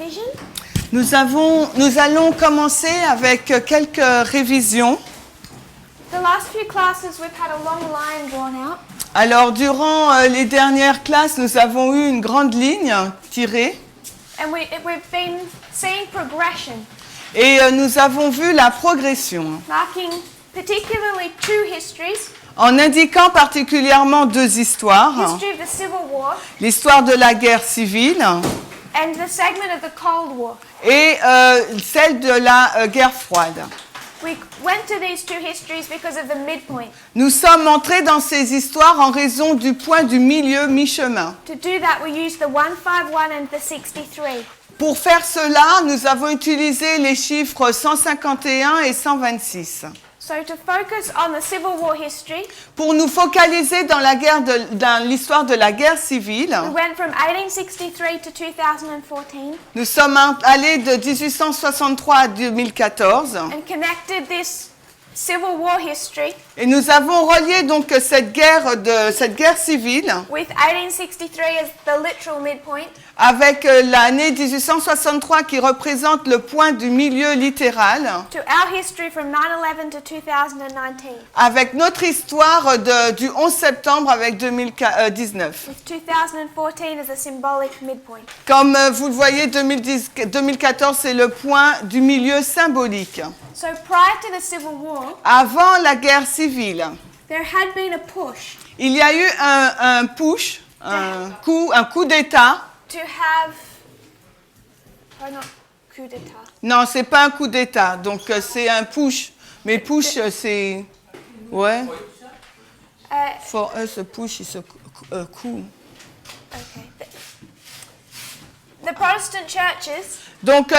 revision. Nous allons commencer avec quelques révisions. The last few classes we've had a long line drawn out. Alors, durant les dernières classes, nous avons eu une grande ligne tirée And we've been seeing progression, et nous avons vu la progression marking particularly two histories. en indiquant particulièrement deux histoires, History of the Civil War l'histoire de la guerre civile and the segment of the Cold War. et celle de la guerre froide. We went to these two histories because of the midpoint. Nous sommes entrés dans ces histoires en raison du point du milieu, mi-chemin. To do that, we used the 151 and the 63. Pour faire cela, nous avons utilisé les chiffres 151 et 126. So to focus on the Civil War history, Pour nous focaliser dans l'histoire de la guerre civile, we went from 1863 to 2014 nous sommes allés de 1863 à 2014 and connected this Civil War history et nous avons relié donc cette guerre civile with 1863 as the literal midpoint avec l'année 1863 qui représente le point du milieu littéral, to our history from 9/11 to 2019, avec notre histoire du 11 septembre avec 2019. with 2014 as a symbolic midpoint. Comme vous le voyez, 2014 c'est le point du milieu symbolique. So prior to the Civil War, Avant la guerre civile, there had been a push il y a eu un push, un coup d'État. to have, not coup d'etat. Non, c'est pas un coup d'État, donc c'est un push. Mais push, c'est... Ouais. For us, a push is a coup. Okay. The Protestant churches Donc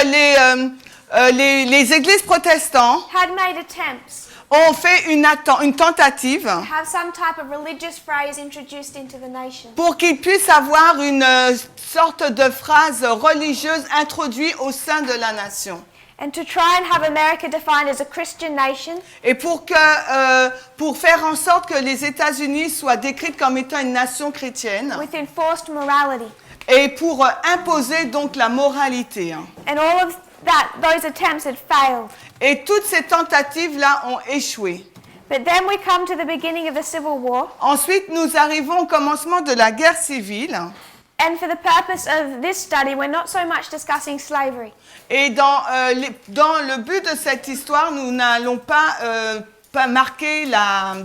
les églises protestantes had made attempts ont fait une tentative to have some type of religious phrase introduced into the nation. pour qu'ils puissent avoir une sorte de phrase religieuse introduite au sein de la nation. And to try and have America defined as a Christian nation, Et pour faire en sorte que les États-Unis soient décrites comme étant une nation chrétienne with enforced morality. et pour imposer donc la moralité. And all of those attempts had failed. Et toutes ces tentatives-là ont échoué. But then we come to the beginning of the Civil War, Ensuite, nous arrivons au commencement de la guerre civile. and for the purpose of this study, we're not so much discussing slavery. Et dans le but de cette histoire, nous n'allons pas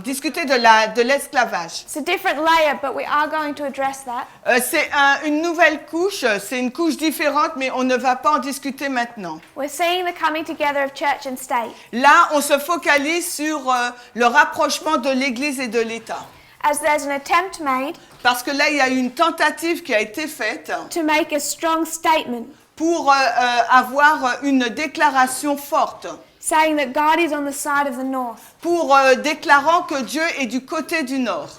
discuter de l'esclavage. It's a different layer, but we are going to address that. C'est une nouvelle couche, c'est une couche différente, mais on ne va pas en discuter maintenant. We're seeing the coming together of church and state. Là, on se focalise sur le rapprochement de l'Église et de l'État. As there's an attempt made Parce que là, il y a eu une tentative qui a été faite to make a strong statement pour avoir une déclaration forte, saying that God is on the side of the north. pour déclarant que Dieu est du côté du Nord.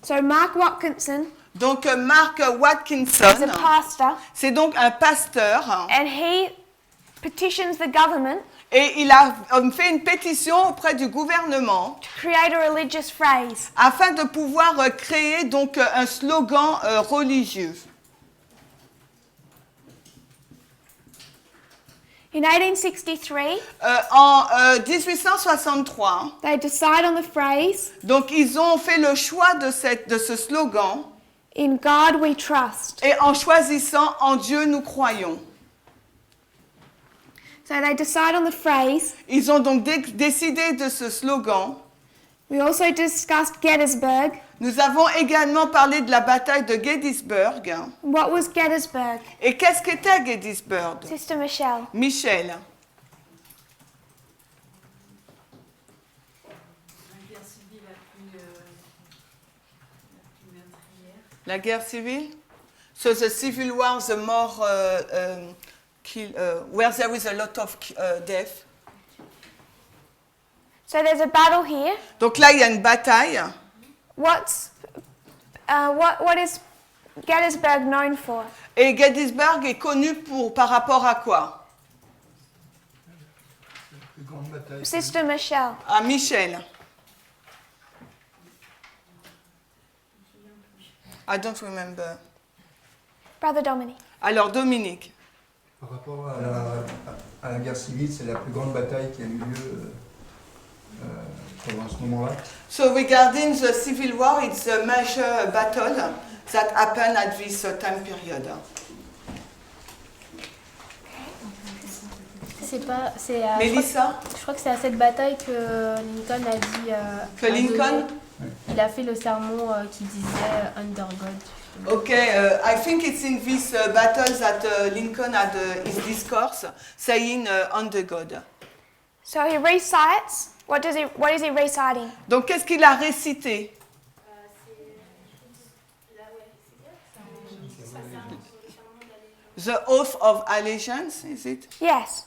So Mark Watkinson Donc, Mark is a Watkinson, pastor, c'est donc un pasteur, and he petitions the government et il a fait une pétition auprès du gouvernement to create a religious phrase. afin de pouvoir créer donc un slogan religieux. In 1863, En 1863, they decide on the phrase, donc ils ont fait le choix de ce slogan, "In God we trust." et en choisissant « En Dieu nous croyons ». So they decide on the phrase. Ils ont donc décidé de ce slogan. We also discussed Gettysburg. Nous avons également parlé de la bataille de Gettysburg. What was Gettysburg? Et qu'est-ce qu'était Gettysburg? Sister Michelle. Michel. La guerre civile? So the civil war, the more where there is a lot of death. So there's a battle here. Donc là, il y a une bataille. What is Gettysburg known for? Et Gettysburg est connu par rapport à quoi? Sister Michelle. À Michel. I don't remember. Brother Dominic. Alors, Dominique. Par rapport à la guerre civile, c'est la plus grande bataille qui a eu lieu pendant ce moment-là. So regarding the civil war, it's a major battle that happened at this time period. Mélissa? Je crois que c'est à cette bataille que Lincoln a dit. Que Lincoln? Il a fait le sermon qui disait Under God. Okay, I think it's in this battle that Lincoln had his discourse saying under God. So he recites. What is he reciting? Donc qu'est-ce qu'il a récité? The oath of allegiance, is it? Yes.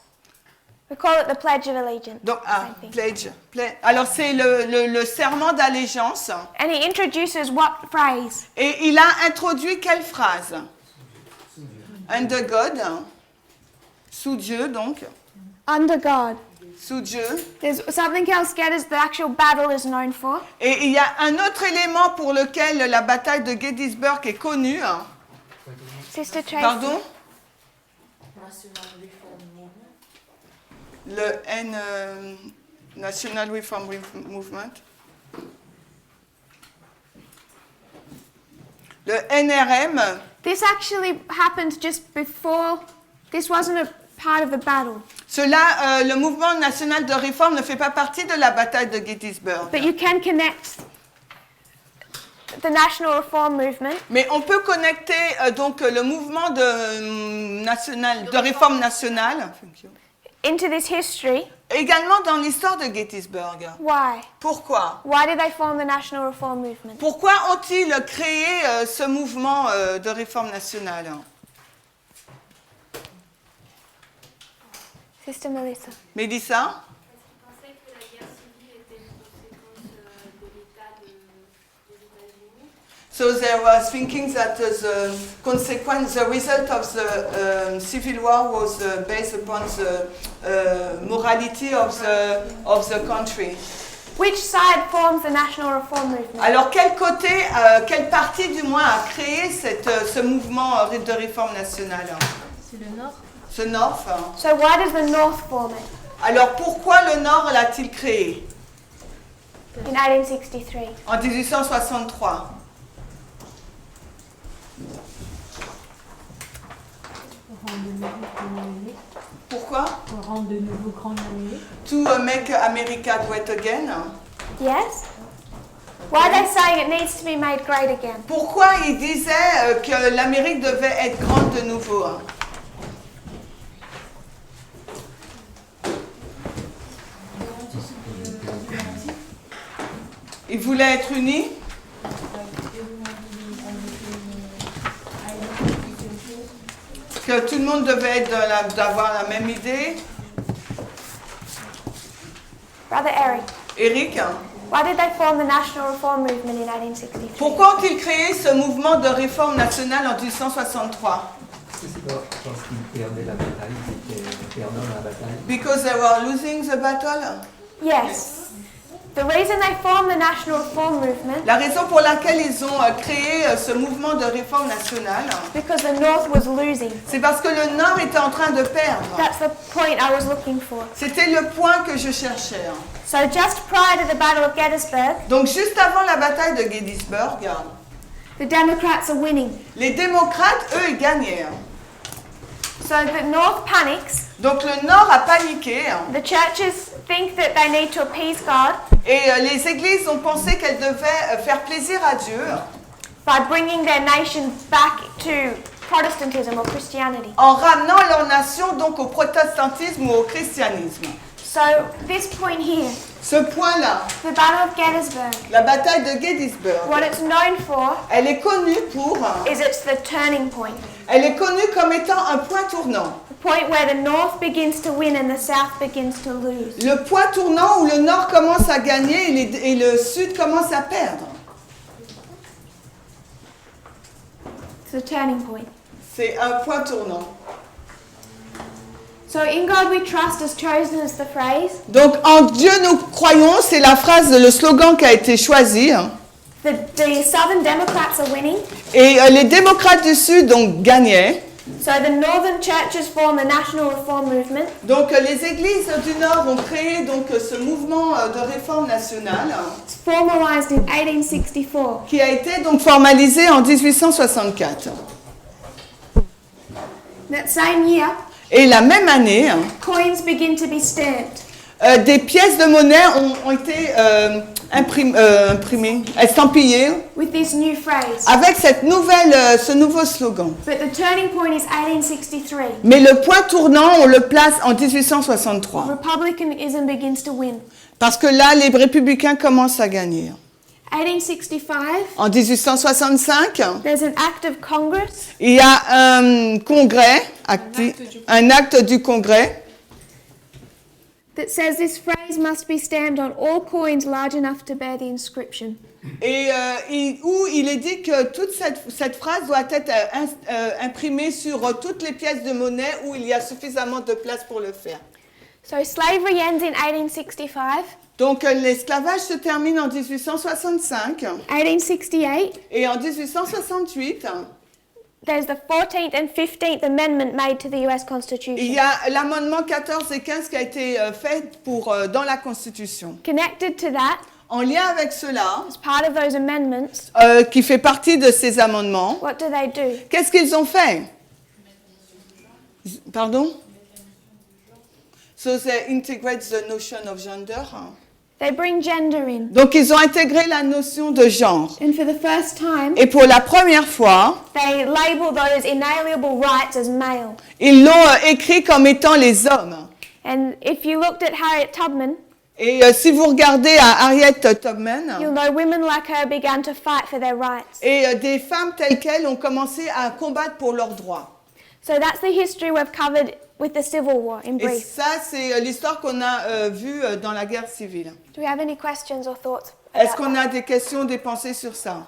We call it the Pledge of Allegiance. Donc, Same thing. pledge. Alors c'est le serment d'allégeance. And he introduces what phrase? Et il a introduit quelle phrase? Under God. Sous Dieu, donc. Under God. Sous Dieu. There's something else the actual battle is known for. Et il y a un autre élément pour lequel la bataille de Gettysburg est connue. Sister Tracy. Pardon? Le National Reform Movement. Le NRM. This actually happened just before. This wasn't a part of the battle. Cela, le mouvement national de réforme ne fait pas partie de la bataille de Gettysburg. But you can connect the National Reform Movement. Mais on peut connecter donc le mouvement de réforme nationale Into this history. Également dans l'histoire de Gettysburg. Why? Pourquoi? Why did they form the National Reform Movement? Pourquoi ont-ils créé ce mouvement de réforme nationale? Sister Melissa. Mélissa? Parce qu'ils pensaient que la guerre civile était une conséquence de l'État des États-Unis. So they was thinking that the result of the civil war was based upon the morality of the country. Which side forms the National Reform Movement? Alors quel parti du moins a créé ce mouvement de réforme nationale? C'est le Nord. Ce North. So why does the North form it? Alors pourquoi le Nord l'a-t-il créé? In 1863. En 1863. Pourquoi? Pour rendre de nouveau grande l'année. To make America great again. Yes? Why are they saying it needs to be made great again? Pourquoi il disait que l'Amérique devait être grande de nouveau? Il voulait être unis. Que tout le monde devait être d'avoir la même idée. Brother Eric, Eric, why did they form the National Reform Movement in 1863? pourquoi ont-ils créé ce mouvement de réforme nationale en 1863? C'est pas parce qu'ils perdaient la bataille, ils étaient perdants la bataille. Because they were losing the battle. Yes. The reason they formed the National Reform Movement La raison pour laquelle ils ont créé ce mouvement de réforme nationale, because the North was losing. c'est parce que le Nord était en train de perdre. That's the point I was looking for. C'était le point que je cherchais. So just prior to the Battle of Gettysburg, Donc juste avant la bataille de Gettysburg, the Democrats are winning. les démocrates, eux, ils gagnaient. So the North panics. Donc le Nord a paniqué The churches think that they need to appease God et les églises ont pensé qu'elles devaient faire plaisir à Dieu by bringing their nation back to Protestantism or Christianity. en ramenant leur nation donc au protestantisme ou au christianisme. So this point here, Ce point-là, the Battle of Gettysburg, la bataille de Gettysburg, what it's known for elle est connue pour, is it's the turning point. elle est connue comme étant un point tournant. The point where the North begins to win and the South begins to lose. Le point tournant où le Nord commence à gagner et le Sud commence à perdre. It's the turning point. C'est un point tournant. So in God we trust is chosen as the phrase. Donc en Dieu nous croyons, c'est la phrase, le slogan qui a été choisi. The Southern Democrats are winning. Et les démocrates du Sud donc gagnaient. So the northern churches form the National Reform Movement, Donc les églises du Nord ont créé donc ce mouvement de réforme nationale it's formalized in 1864. qui a été donc formalisé en 1864. That same year, Et la même année, coins begin to be stamped. des pièces de monnaie ont été imprimées, estampillées With this new phrase. avec ce nouveau slogan. But the turning point is 1863. Mais le point tournant, on le place en 1863. Republicanism begins to win. Parce que là, les républicains commencent à gagner. 1865, En 1865, there's an act of Congress il y a un congrès, un acte du congrès, that says this phrase must be stamped on all coins large enough to bear the inscription. et où il est dit que toute cette phrase doit être imprimée sur toutes les pièces de monnaie où il y a suffisamment de place pour le faire. So slavery ends in 1865. Donc l'esclavage se termine en 1865 1868, et en 1868, there's the 14th and 15th Amendment made to the US il Constitution. y a l'amendement 14 et 15 qui a été fait dans la Constitution. Connected to that, En lien avec cela, as part of those amendments, qui fait partie de ces amendements, what do they do? qu'est-ce qu'ils ont fait? Pardon? So they integrate the notion of gender. They bring gender in. Donc ils ont intégré la notion de genre. And for the first time, Et pour la première fois, they label those inalienable rights as male. ils l'ont écrit comme étant les hommes. And if you looked at Harriet Tubman, Et si vous regardez à Harriet Tubman, you'll know women like her began to fight for their rights. et des femmes telles qu'elles ont commencé à combattre pour leurs droits. So that's the history we've covered with the Civil War in Et brief. ça, c'est l'histoire qu'on a vue dans la guerre civile. Do we have any questions or thoughts Est-ce about qu'on that? a des questions, des pensées sur ça?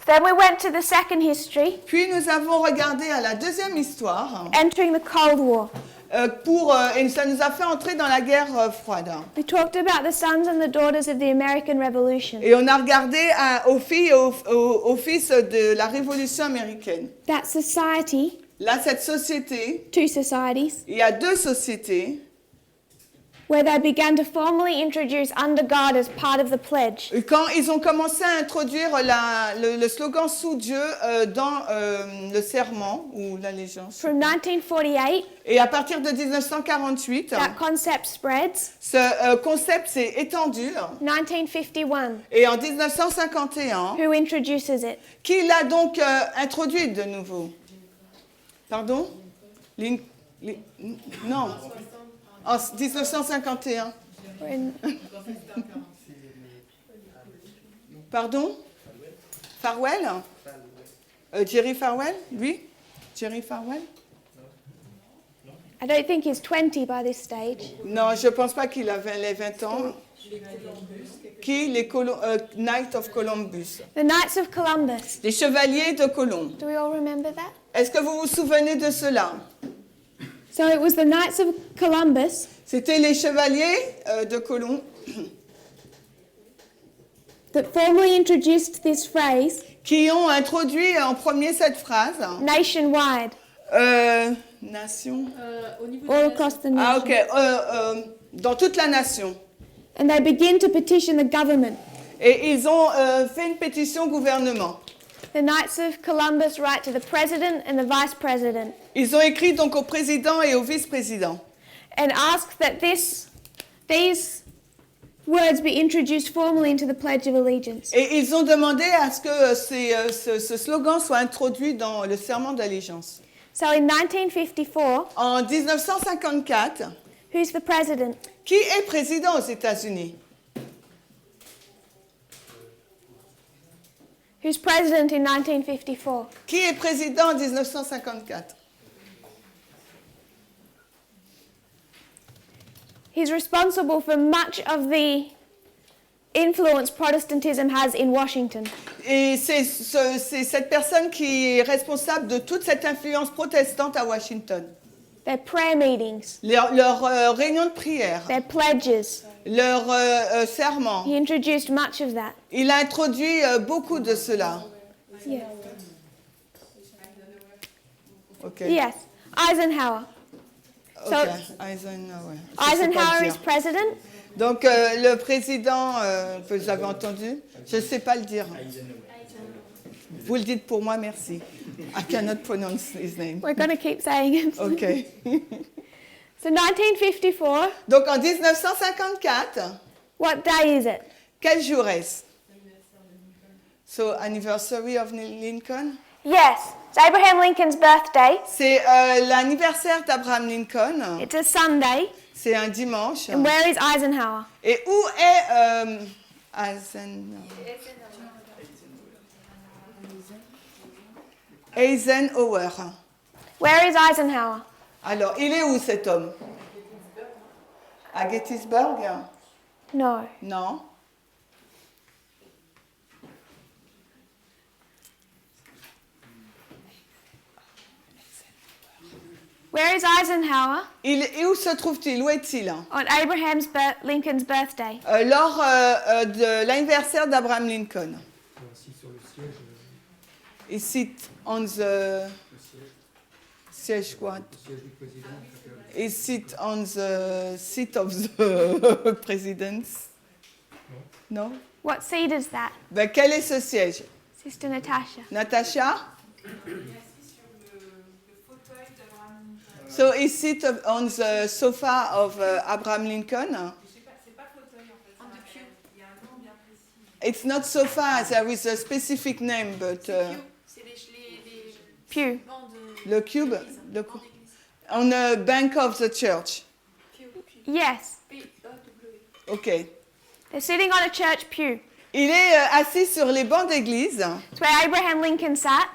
Then we went to the second history, Puis nous avons regardé à la deuxième histoire, entering the Cold War. et ça nous a fait entrer dans la guerre froide. We talked about the sons and the daughters of the American Revolution. Et on a regardé aux filles et aux fils de la Révolution américaine. That society, Là, cette société, two societies, il y a deux sociétés, where they began to formally introduce under God as part of the pledge. et quand ils ont commencé à introduire le slogan sous Dieu dans le serment ou l'allégeance. From 1948, Et à partir de 1948, that concept spreads. ce concept s'est étendu. 1951, Et en 1951, who introduces it? qui l'a donc introduit de nouveau? Pardon? Non. En 1951. We're in- Pardon? Farwell? Jerry Farwell? Lui? Jerry Farwell? I don't think he's 20 by this stage. Non, je ne pense pas qu'il avait les 20 ans. Qui? Les Knights of Columbus. The Knights of Columbus. Les chevaliers de Colombe. Do we all remember that? Est-ce que vous vous souvenez de cela? So it was the Knights of Columbus C'était les chevaliers de Colombe that formally introduced this phrase qui ont introduit en premier cette phrase. nationwide, Nation. Au niveau all across the Ah, nation. ok. Dans toute la nation. And they begin to petition the government. Et ils ont fait une pétition au gouvernement. The Knights of Columbus write to the President and the Vice President Ils ont écrit donc au président et au vice-président. and ask that these words be introduced formally into the Pledge of Allegiance. Et ils ont demandé à ce que ce slogan soit introduit dans le serment d'allégeance. So in 1954, En 1954, who's the president? qui est président aux États-Unis? Who's president in 1954? Qui est président en 1954? He's responsible for much of the influence Protestantism has in Washington. Et c'est cette personne qui est responsable de toute cette influence protestante à Washington. Their prayer meetings, Leurs réunions de prière, their pledges. leurs serments. He introduced much of that. Il a introduit beaucoup de cela. Yeah. Okay. Yes. Eisenhower. So- Okay. Eisenhower. Je sais pas Eisenhower le is dire. president. Donc le président, vous avez entendu? Je ne sais pas le dire. Vous le dites pour moi, merci. I cannot pronounce his name. We're going to keep saying it. Okay. So 1954. Donc en 1954, What day is it? quel jour est-ce? So anniversary of Lincoln. Yes. It's Abraham Lincoln's birthday. C'est l'anniversaire d'Abraham Lincoln. It's a Sunday. C'est un dimanche. And where is Eisenhower? Et où est Eisenhower? Eisenhower. Where is Eisenhower? Alors, il est où cet homme? À Gettysburg? No. Non. Where is Eisenhower Et où se trouve-t-il? Où est-il? on Lincoln's birthday? Lors de l'anniversaire d'Abraham Lincoln. Aussi sur le siège, Il cite on the siège quoi? le siège du président. Il cite on the seat of the president. Non? What seat is that? Ben, quel est ce siège? Sister Natasha. Natasha? So he sit on the sofa of Abraham Lincoln. It's not sofa, there is a specific name, but Pew. le cube, on the bank of the church. Yes. Okay. They're sitting on a church pew. Il est assis sur les bancs d'église It's where Abraham Lincoln sat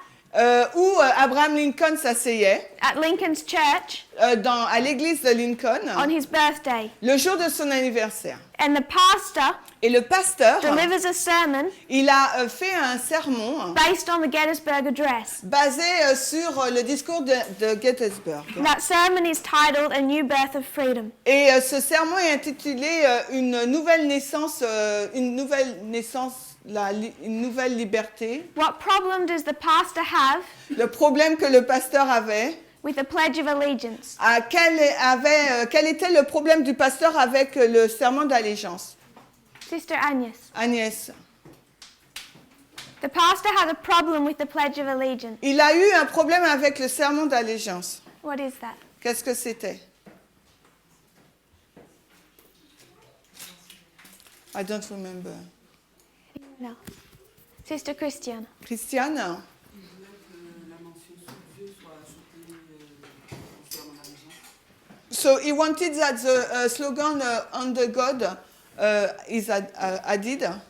où Abraham Lincoln s'asseyait at Lincoln's church à l'église de Lincoln on his birthday. le jour de son anniversaire. And the pastor Et le pasteur, delivers a sermon il a fait un sermon based on the Gettysburg Address. basé sur le discours de Gettysburg. That sermon is titled A New Birth of Freedom. Et ce sermon est intitulé une nouvelle naissance, une nouvelle liberté. What problem does the pastor have Le problème que le pasteur avait, with the Pledge of Allegiance? quel était le problème du pasteur avec le serment d'allégeance? Sister Agnes. Agnès. The pastor had a problem with the Pledge of Allegiance. Il a eu un problème avec le serment d'allégeance. What is that? Qu'est-ce que c'était? I don't remember. No. Sister Christiana. Christiane? So he wanted that the slogan under God is added.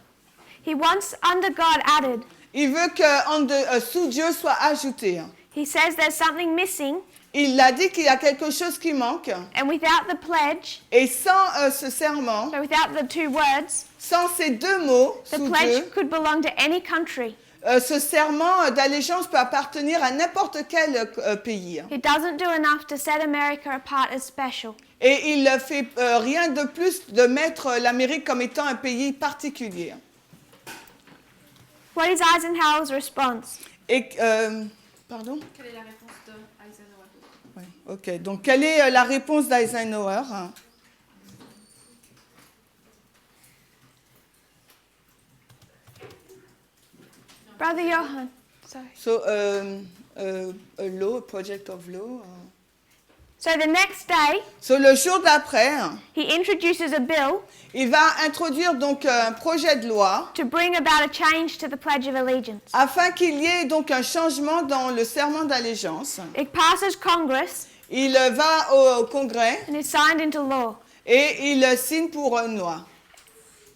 He wants under God added. Il veut que sous Dieu soit ajouté. He says there's something missing, Il a dit qu'il y a quelque chose qui manque. and without the pledge, Et sans ce serment, so without the two words, sans ces deux mots, the sous pledge Dieu, could belong to any country. ce serment d'allégeance peut appartenir à n'importe quel pays. It doesn't do enough to set America apart as special. Et il ne fait rien de plus de mettre l'Amérique comme étant un pays particulier. What is Eisenhower's response? Et, pardon? Quelle est la réponse de Eisenhower? Oui, ok. Donc, quelle est la réponse d'Eisenhower? Brother Johan. Sorry. So, a law, a project of law. So the next day, So, le jour d'après, he introduces a bill il va introduire donc un projet de loi to bring about a change to the Pledge of Allegiance. afin qu'il y ait donc un changement dans le serment d'allégeance. It passes Congress Il va au Congrès and is signed into law. et il signe pour une loi.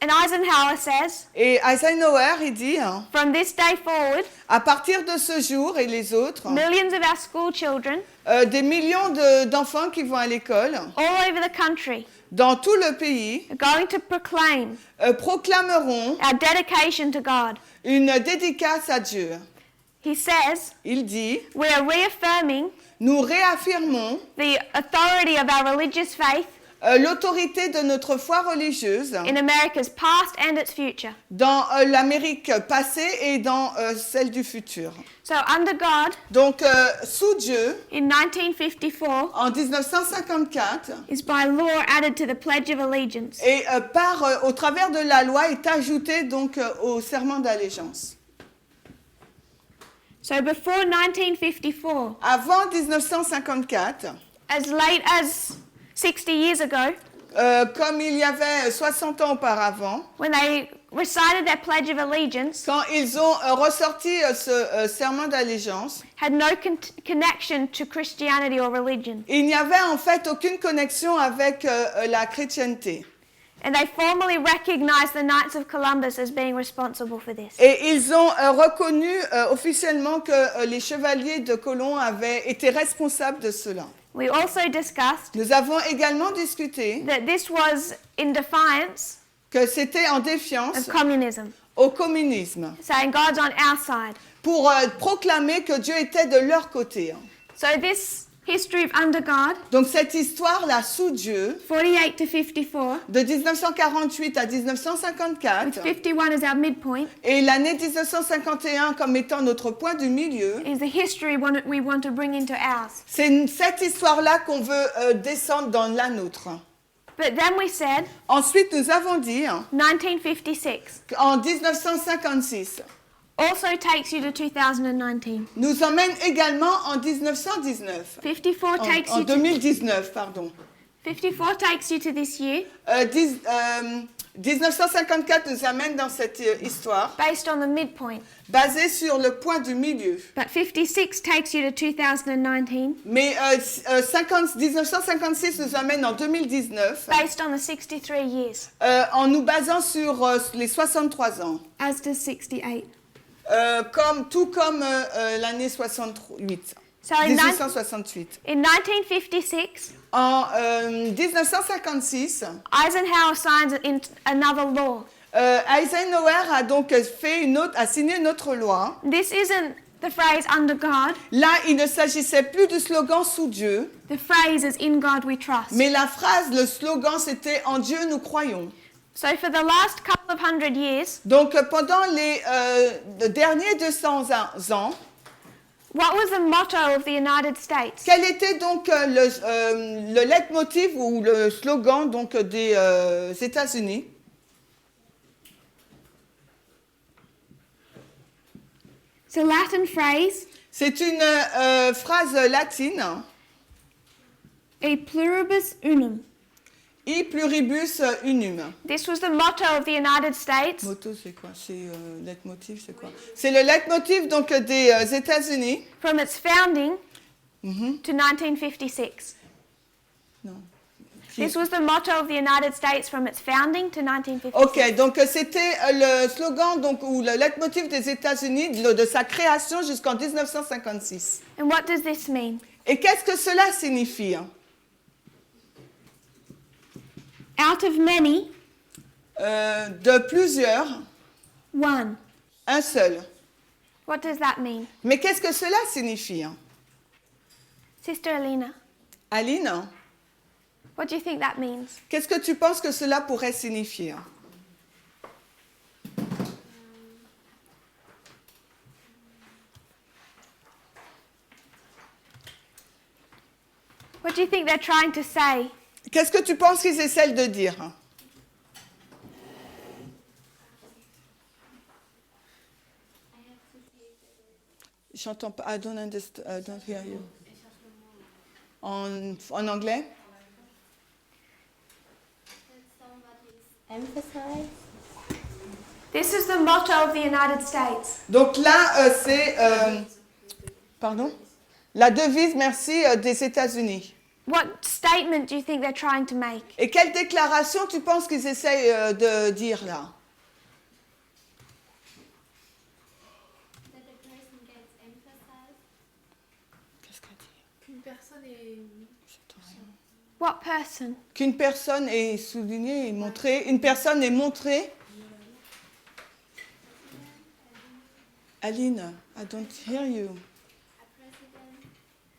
And Eisenhower says, Et Eisenhower, il dit, from this day forward, à partir de ce jour et les autres, millions of our school children des millions d'enfants qui vont à l'école, all over the country dans tout le pays, are going to proclaim proclameront our dedication to God. une dédicace à Dieu. He says, Il dit, we are reaffirming nous réaffirmons the authority of our religious faith l'autorité de notre foi religieuse in America's past and its future. dans l'Amérique passée et dans celle du futur. So under God, Donc, sous Dieu, in 1954, en 1954, is by law added to the Pledge of Allegiance. et au travers de la loi, est ajouté donc au serment d'allégeance. So before 1954, Avant 1954, as late as 60 years ago, comme il y avait 60 ans auparavant, when they recited their Pledge of Allegiance, quand ils ont ressorti ce serment d'allégeance, had no connection to Christianity or religion. il n'y avait en fait aucune connexion avec la chrétienté. And they formally recognized the Knights of Columbus as being responsible for this. Et ils ont reconnu officiellement que les chevaliers de Colomb avaient été responsables de cela. We also discussed Nous avons également discuté that this was in defiance que c'était en défiance of communism, au communisme, saying God's on our side. pour proclamer que Dieu était de leur côté. So this history of under God, Donc cette histoire-là sous Dieu, 48 to 54, de 1948 à with 1954, 51 as our midpoint, et l'année 1951 comme étant notre point du milieu, is the history we want to bring into ours. c'est cette histoire-là qu'on veut descendre dans la nôtre. But then we said, Ensuite, nous avons dit, 1956 en 1956, also takes you to 2019. nous emmène également en 1919. 54 takes En you to 2019, pardon. 54 takes you to this year, 1954 nous amène dans cette histoire, based on the midpoint. basée sur le point du milieu. But 56 takes you to 2019, Mais 1956 nous amène en 2019, based on the 63 years, en nous basant sur les 63 ans, as does 68. tout comme l'année 68, So in 1868. 1956, En 1956, Eisenhower signs another law. Eisenhower a donc a signé une autre loi. This isn't the phrase under God. Là, il ne s'agissait plus du slogan sous Dieu, The phrase is in God we trust. mais la phrase, le slogan, c'était en Dieu nous croyons. So for the last couple of hundred years, Donc pendant les derniers 200 ans, what was the motto of the United States? quel était donc le leitmotiv ou le slogan donc des États-Unis? It's a Latin phrase, C'est une phrase latine, e pluribus unum. I pluribus unum. This was the motto of the United States Motto, c'est quoi? C'est leitmotiv, c'est quoi? C'est le leitmotiv donc des États-Unis. from its founding Mhm. to 1956. Non. This was the motto of the United States from its founding to 1956. Ok, donc c'était le slogan donc, ou le leitmotiv des États-Unis de sa création jusqu'en 1956. And what does this mean? Et qu'est-ce que cela signifie? Out of many, De plusieurs, one. un seul. What does that mean? Mais qu'est-ce que cela signifie? Sister Alina, Aline, what do you think that means? qu'est-ce que tu penses que cela pourrait signifier? What do you think they're trying to say? Qu'est-ce que tu penses qu'ils essaient de dire? J'entends pas. I don't understand. I don't hear you. En anglais? Emphasize. This is the motto of the United States. Donc là, c'est pardon, la devise, merci, des États-Unis. What statement do you think they're trying to make? Et quelle déclaration tu penses qu'ils essayent de dire là? That the person gets emphasized. Qu'est-ce qu'elle dit? Qu'une personne est. What person? Qu'une personne est soulignée et montrée. Une personne est montrée. Aline, I don't hear you.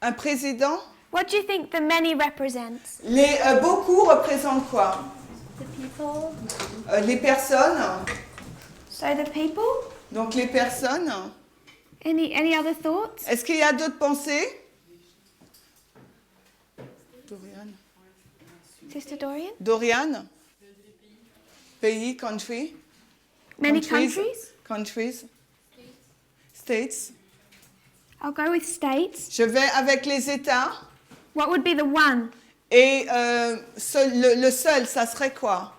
Un président? What do you think the many represents? Les beaucoup représentent quoi? The people. Les personnes. So the people? Donc les personnes. Any other thoughts? Est-ce qu'il y a d'autres pensées? Dorian. Sister Dorian? Dorian? Pays, country. Many Countries. countries? Countries. States. I'll go with states. Je vais avec les États. What would be the one? Et le seul, ça serait quoi?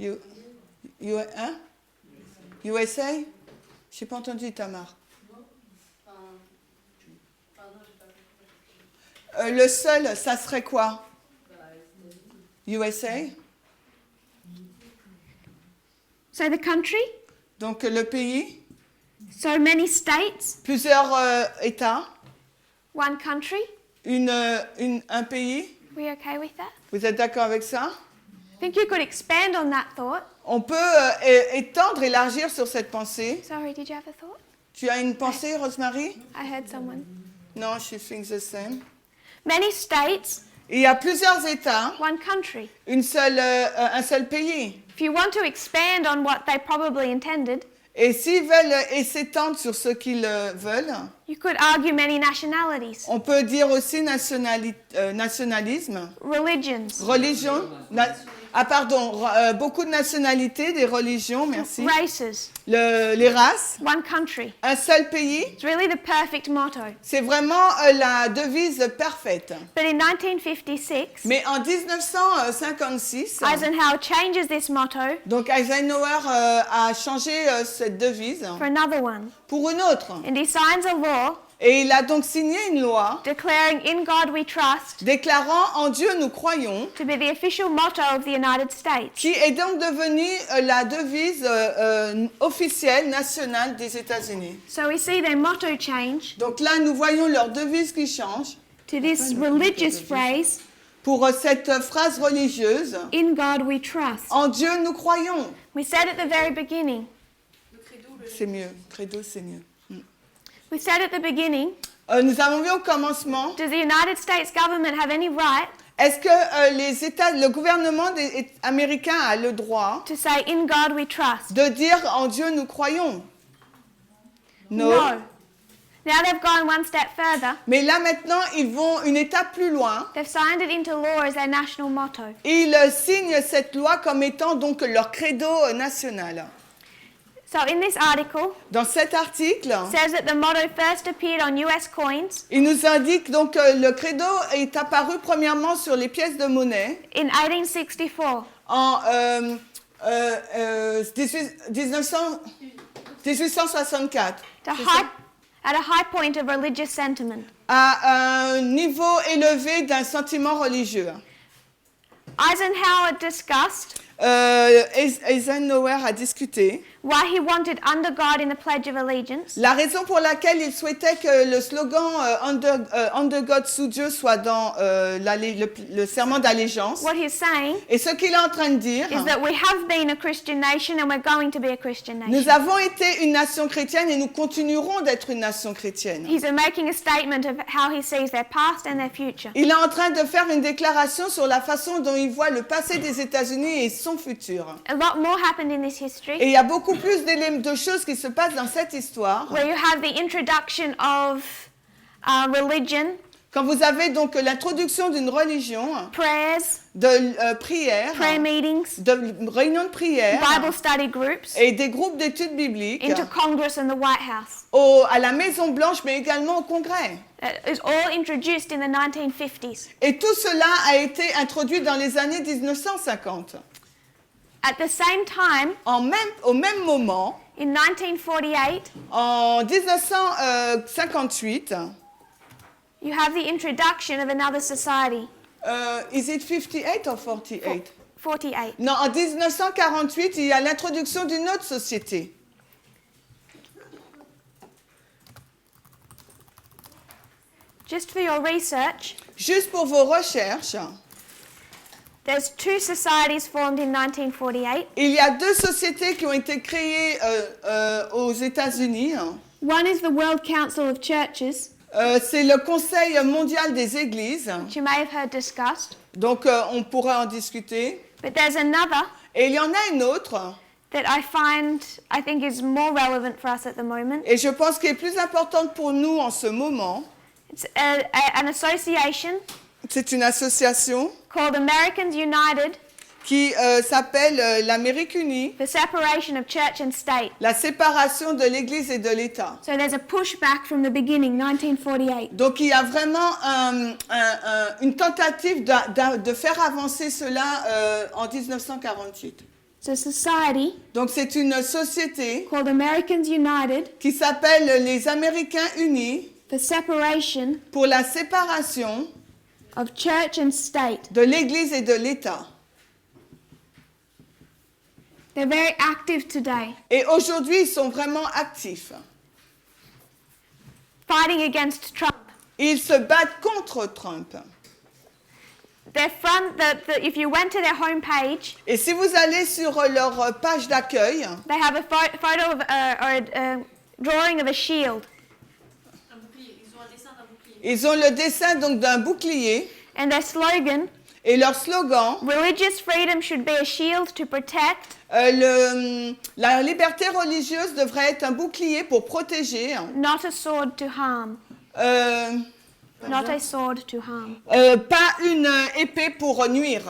Hein? USA? Je n'ai pas entendu, Tamar. Le seul, ça serait quoi? USA? So the country? Donc le pays, So many states? plusieurs États, One country? un pays. We okay with that? Vous êtes d'accord avec ça? I think you could expand on that thought. On peut étendre, élargir sur cette pensée. Sorry, did you have a thought? Tu as une pensée, Rosemary? I heard someone. Non, she thinks the same. Many states, Il y a plusieurs États, one country. un seul pays. If you want to expand on what they probably intended, Et s'ils veulent s'étendre sur ce qu'ils veulent, you could argue many nationalities, on peut dire aussi nationalisme, religions, religion, beaucoup de nationalités, des religions, merci. races, Les races, one country. un seul pays, It's really the perfect motto. c'est vraiment la devise parfaite. But in 1956, Mais en 1956, Eisenhower changes this motto donc Eisenhower a changé cette devise for another one, pour une autre. and he signs a law Et il a donc signé une loi declaring "In God We Trust" déclarant en Dieu nous croyons, to be the official motto of the United States. qui est donc devenue la devise officielle nationale des États-Unis. So we see their motto change Donc là, nous voyons leur devise qui change to this religious phrase, pour cette phrase religieuse. "In God We Trust." En Dieu nous croyons. We said at the very beginning, C'est mieux. Credo, c'est mieux. we said at the beginning, Nous avons vu au commencement, does the United States government have any right est-ce que le gouvernement américain a le droit to say "In God We Trust"? de dire en Dieu nous croyons? No. Now they've gone one step further. Mais là maintenant, ils vont une étape plus loin. They've signed it into law as their national motto. Ils signent cette loi comme étant donc leur credo national. So in this article, Dans cet article, it says that the motto first appeared on US coins il nous indique donc que le credo est apparu premièrement sur les pièces de monnaie in 1864. en 1864 At a high point of religious sentiment. à un niveau élevé d'un sentiment religieux. Eisenhower discussed Eisenhower a discuté why he wanted under God in the Pledge of Allegiance, la raison pour laquelle il souhaitait que le slogan under God, sous Dieu, soit dans le serment d'allégeance. what he's saying Et ce qu'il est en train de dire, is that we have been a Christian nation and we're going to be a Christian nous nation. avons été une nation chrétienne et nous continuerons d'être une nation chrétienne. He's making a statement of how he sees their past and their future. Il est en train de faire une déclaration sur la façon dont il voit le passé des États-Unis et son futur. A lot more happened in this Et history, il y a beaucoup plus de choses qui se passent dans cette histoire. where you have the introduction of religion, Quand vous avez donc l'introduction d'une religion, prayers, de prière, prayer meetings, de réunions de prière Bible study groups, et des groupes d'études bibliques into Congress and the White House. à la Maison Blanche, mais également au Congrès. It was all introduced in the 1950s. Et tout cela a été introduit dans les années 1950. At the same time, Au même moment, in 1948, en 1958, you have the introduction of another society. is it 58 or 48? 48. Non, en 1948, il y a l'introduction d'une autre société. Just for your research, Juste pour vos recherches, there's two societies formed in 1948. il y a deux sociétés qui ont été créées aux États-Unis. One is the World Council of Churches, C'est le Conseil mondial des églises. which you may have heard discussed. Donc, on pourrait en discuter. But there's another Et il y en a une autre, that I think is more relevant for us at the moment. et je pense qu'elle est plus importante pour nous en ce moment. It's an association C'est une association called Americans United qui s'appelle l'Amérique unie, for Separation of Church and State. la séparation de l'Église et de l'État. So there's a pushback from the beginning, 1948. Donc il y a vraiment une tentative de faire avancer cela en 1948. It's a society Donc c'est une société called Americans United qui s'appelle les Américains unis for Separation pour la séparation of Church and State. de l'Église et de l'État. They're very active today, Et aujourd'hui, ils sont vraiment actifs. fighting against Trump. Ils se battent contre Trump. Their front, if you went to their homepage, Et si vous allez sur leur page d'accueil, they have a photo of a drawing of a shield. Un bouclier. Ils ont un dessin d'un bouclier. ils ont le dessin donc d'un bouclier And their slogan, et leur slogan, religious freedom should be a shield to protect, la liberté religieuse devrait être un bouclier pour protéger, not a sword to harm. euh, Not a sword to harm. pas une épée pour nuire.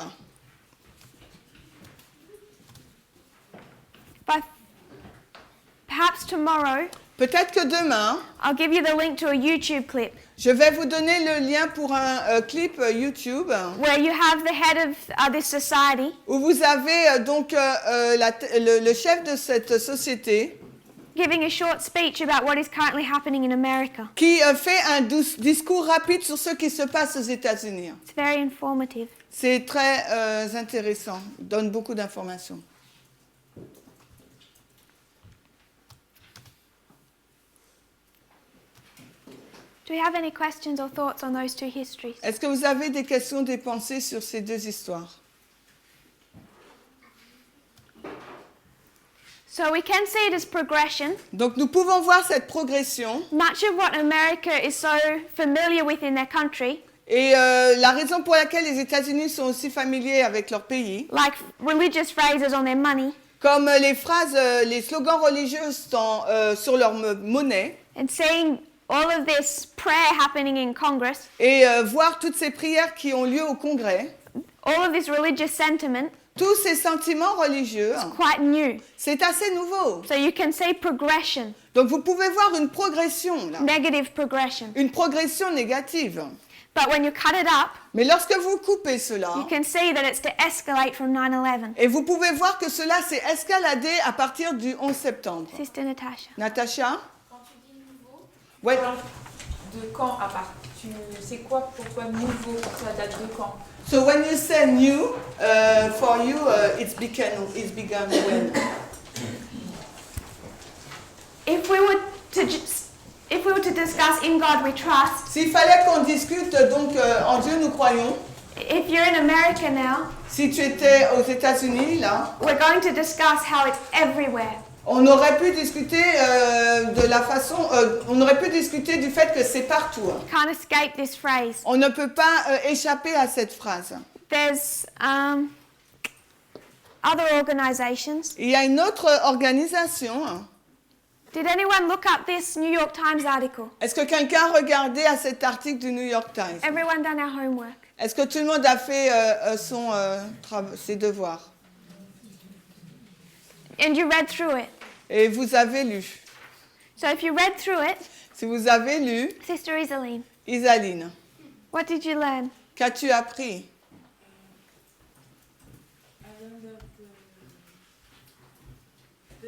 But perhaps tomorrow, Peut-être que demain, I'll give you the link to a YouTube clip je vais vous donner le lien pour un clip YouTube where you have the head of this society où vous avez donc le chef de cette société giving a short speech about what is currently happening in America. qui fait un discours rapide sur ce qui se passe aux États-Unis. It's very informative. C'est très intéressant, il donne beaucoup d'informations. Do we have any questions or thoughts on those two histories? Est-ce que vous avez des questions, des pensées sur ces deux histoires? So we can see it as progression. Donc nous pouvons voir cette progression Much of what America is so familiar with in their country, et la raison pour laquelle les États-Unis sont aussi familiers avec leur pays, like religious phrases on their money, comme les phrases, les slogans religieux sur leur monnaie, and seeing all of this prayer happening in Congress, et voir toutes ces prières qui ont lieu au Congrès, all of this religious sentiment, tous ces sentiments religieux, quite new. c'est assez nouveau. So you can see progression, Donc vous pouvez voir une progression là, negative progression. une progression négative. But when you cut it up, Mais lorsque vous coupez cela, you can see that it's to escalate from 9/11. et vous pouvez voir que cela s'est escaladé à partir du 11 septembre. Sister Natasha. Natacha? Quand tu dis nouveau, Ouais. De quand à part c'est quoi, pourquoi nouveau? Ça date de quand? So when you say new, for you, it's begun when? If we were to discuss In God We Trust, S'il fallait qu'on discute donc en Dieu nous croyons, if you're in America now, si tu étais aux États-Unis là, we're going to discuss how it's everywhere. on aurait pu discuter de la façon, on aurait pu discuter du fait que c'est partout. Can't escape this phrase. On ne peut pas échapper à cette phrase. There's other organizations. Il y a une autre organisation. Did anyone look up this New York Times article? Est-ce que quelqu'un a regardé à cet article du New York Times? Everyone done our homework. Est-ce que tout le monde a fait ses devoirs? And you read through it. Et vous avez lu. So if you read through it, Si vous avez lu, Sister Isaline, Isaline, what did you learn? qu'as-tu appris?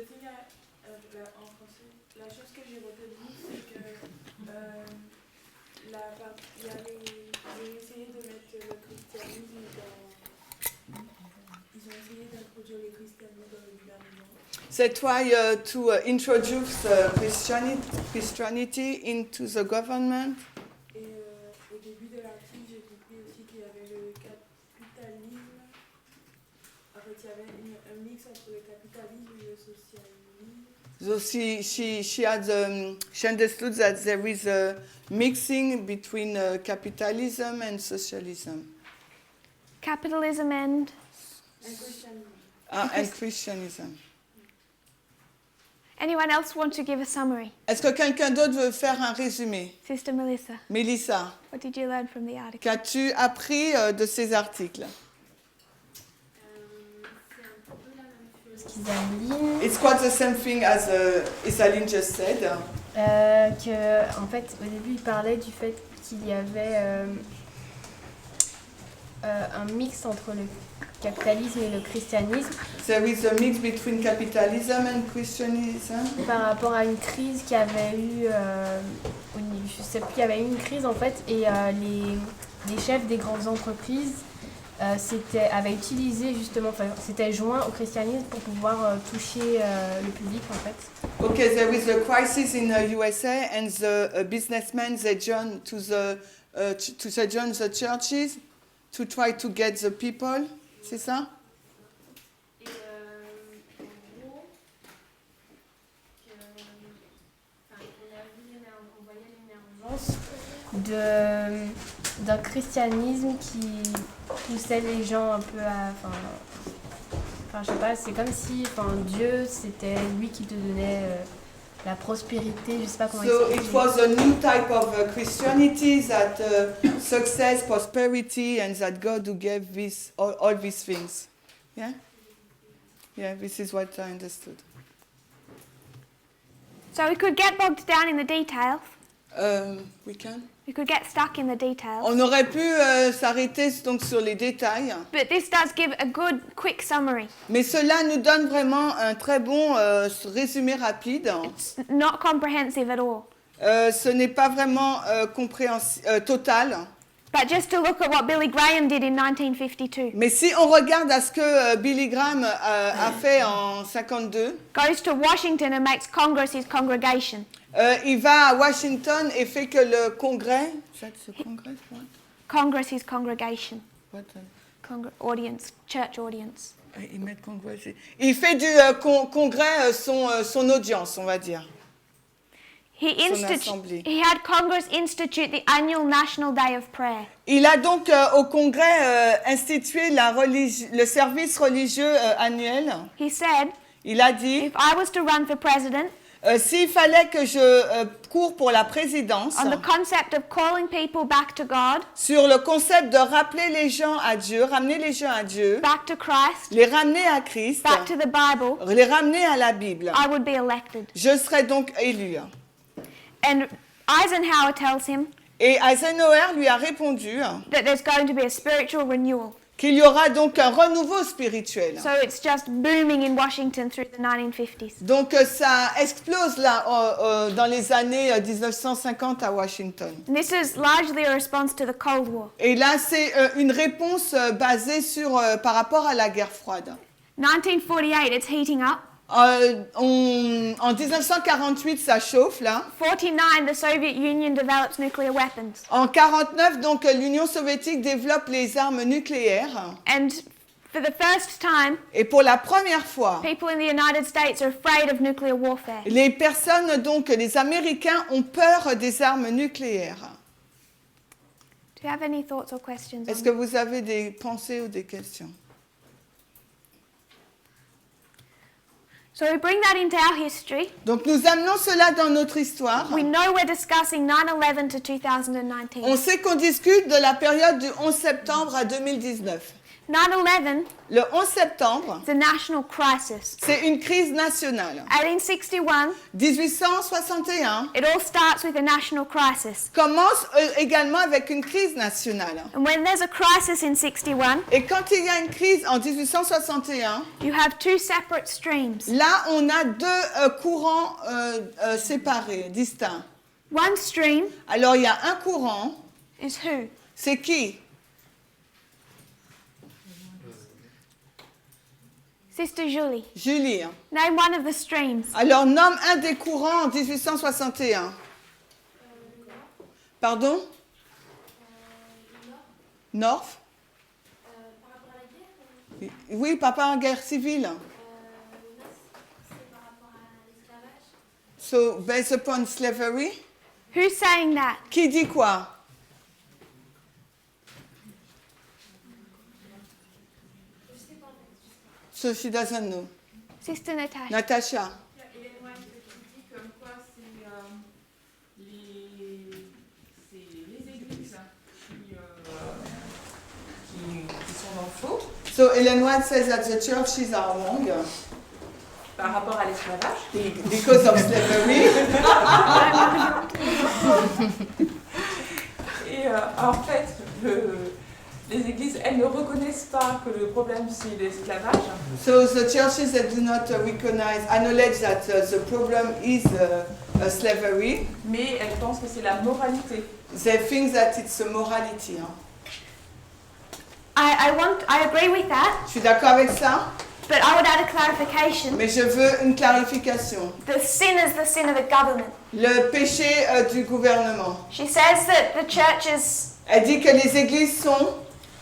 En français, la chose que j'ai retenue, c'est que j'ai essayé de mettre le christianisme dans... Ils ont essayé d'introduire le christianisme dans le gouvernement. C'est why to introduce Christianity into the government. Et au début de l'article, j'ai compris aussi qu'il y avait le capitalisme. En fait, il y avait un mix entre le capitalisme et le socialisme. So she understood that there is a mixing between capitalism and socialism Capitalism and and Christianism. anyone else want to give a summary? Est-ce que quelqu'un d'autre veut faire un résumé? Sister Melissa, Mélissa, what did you learn from the article? qu'as-tu appris de ces articles? C'est un peu la même chose. qu'Isaline, It's quite the same thing as Isaline just said. que en fait au début il parlait du fait qu'il y avait un mix entre le capitalisme et le christianisme There is a mix between capitalism and Christianism. par rapport à une crise qu'il y avait eu, je sais plus, il y avait eu une crise en fait et les chefs des grandes entreprises avaient utilisé justement, enfin s'étaient joints au christianisme pour pouvoir toucher le public en fait. Okay, there is a crisis in the USA, and the businessmen they join the churches to try to get the people. C'est ça? Et en gros, on voyait l'émergence D'un christianisme qui poussait les gens un peu à... Enfin je sais pas, c'est comme si Dieu, c'était lui qui te donnait la prospérité, je sais pas comment So expliquer. it was a new type of Christianity that success, prosperity, and that God who gave all these things. Yeah? Yeah, this is what I understood. So we could get bogged down in the details. We can? We could get stuck in the details. On aurait pu s'arrêter donc sur les détails, But this does give a good, quick summary. mais cela nous donne vraiment un très bon résumé rapide. It's not comprehensive at all. Ce n'est pas vraiment total, But just to look at what Billy Graham did in 1952. mais si on regarde à ce que Billy Graham a fait en 52, Goes to Washington and makes Congress his congregation. il va à Washington et fait que le congrès... Congress his congregation. What? Audience, church audience. Il fait du congrès son audience, on va dire. assemblée. He had Congress institute the annual National Day of Prayer. Il a donc au congrès institué le service religieux annuel. He said, Il a dit, if I was to run for president, s'il fallait que je cours pour la présidence, on the concept of calling people back to God, sur le concept de rappeler les gens à Dieu, ramener les gens à Dieu, back to Christ, les ramener à Christ, back to the Bible, les ramener à la Bible, I would be elected. je serais donc élu. And Eisenhower tells him Et Eisenhower lui a répondu that there's going to be a spiritual renewal. qu'il y aura donc un renouveau spirituel. So it's just booming in Washington through the 1950s. Donc ça explose là dans les années 1950 à Washington. And this is largely a response to the Cold War. Et là c'est une réponse basée sur par rapport à la guerre froide. 1948, it's heating up. En 1948 ça chauffe là. 49, the Soviet Union develops nuclear weapons. En 49 donc l'Union soviétique développe les armes nucléaires. And for the first time, Et pour la première fois, people in the United States are afraid of nuclear warfare. les personnes donc les Américains ont peur des armes nucléaires. Do you have any thoughts or questions? Est-ce on que vous avez des pensées ou des questions? So we bring that into our history. Donc nous amenons cela dans notre histoire. We know we're discussing 9/11 to 2019. On sait qu'on discute de la période du 11 septembre à 2019. 9/11 Le 11 septembre, is a national crisis. c'est une crise nationale. 1861, 1861 it all starts with a national crisis. commence également avec une crise nationale. And when there's a crisis in 61, Et quand il y a une crise en 1861, you have two separate streams. là on a deux courants séparés, distincts. One stream Alors il y a un courant, is who? c'est qui? Sister Julie. Julie. Name one of the streams. Alors nomme un des courants en 1861. Pardon? North? par rapport à la guerre, Oui, par rapport à la guerre civile. c'est par rapport à l'esclavage. So, based upon slavery. Who's saying that? Qui dit quoi? So she doesn't know. Sister Natasha. Natasha. Il y a Hélène White qui dit comme quoi c'est les églises qui sont dans le faux So Ellen White says that the churches are wrong par rapport à l'esclavage. because of slavery. Et en fait, les églises, elles ne reconnaissent pas que le problème c'est l'esclavage. So the churches that do not acknowledge that the problem is slavery, Mais elles pensent que c'est la moralité. they think that it's a morality. Hein. I agree with that, Je suis d'accord avec ça, but I would add a clarification. mais je veux une clarification. The sin is the sin of the government. Le péché du gouvernement. She says that the churches, Elle dit que les églises sont...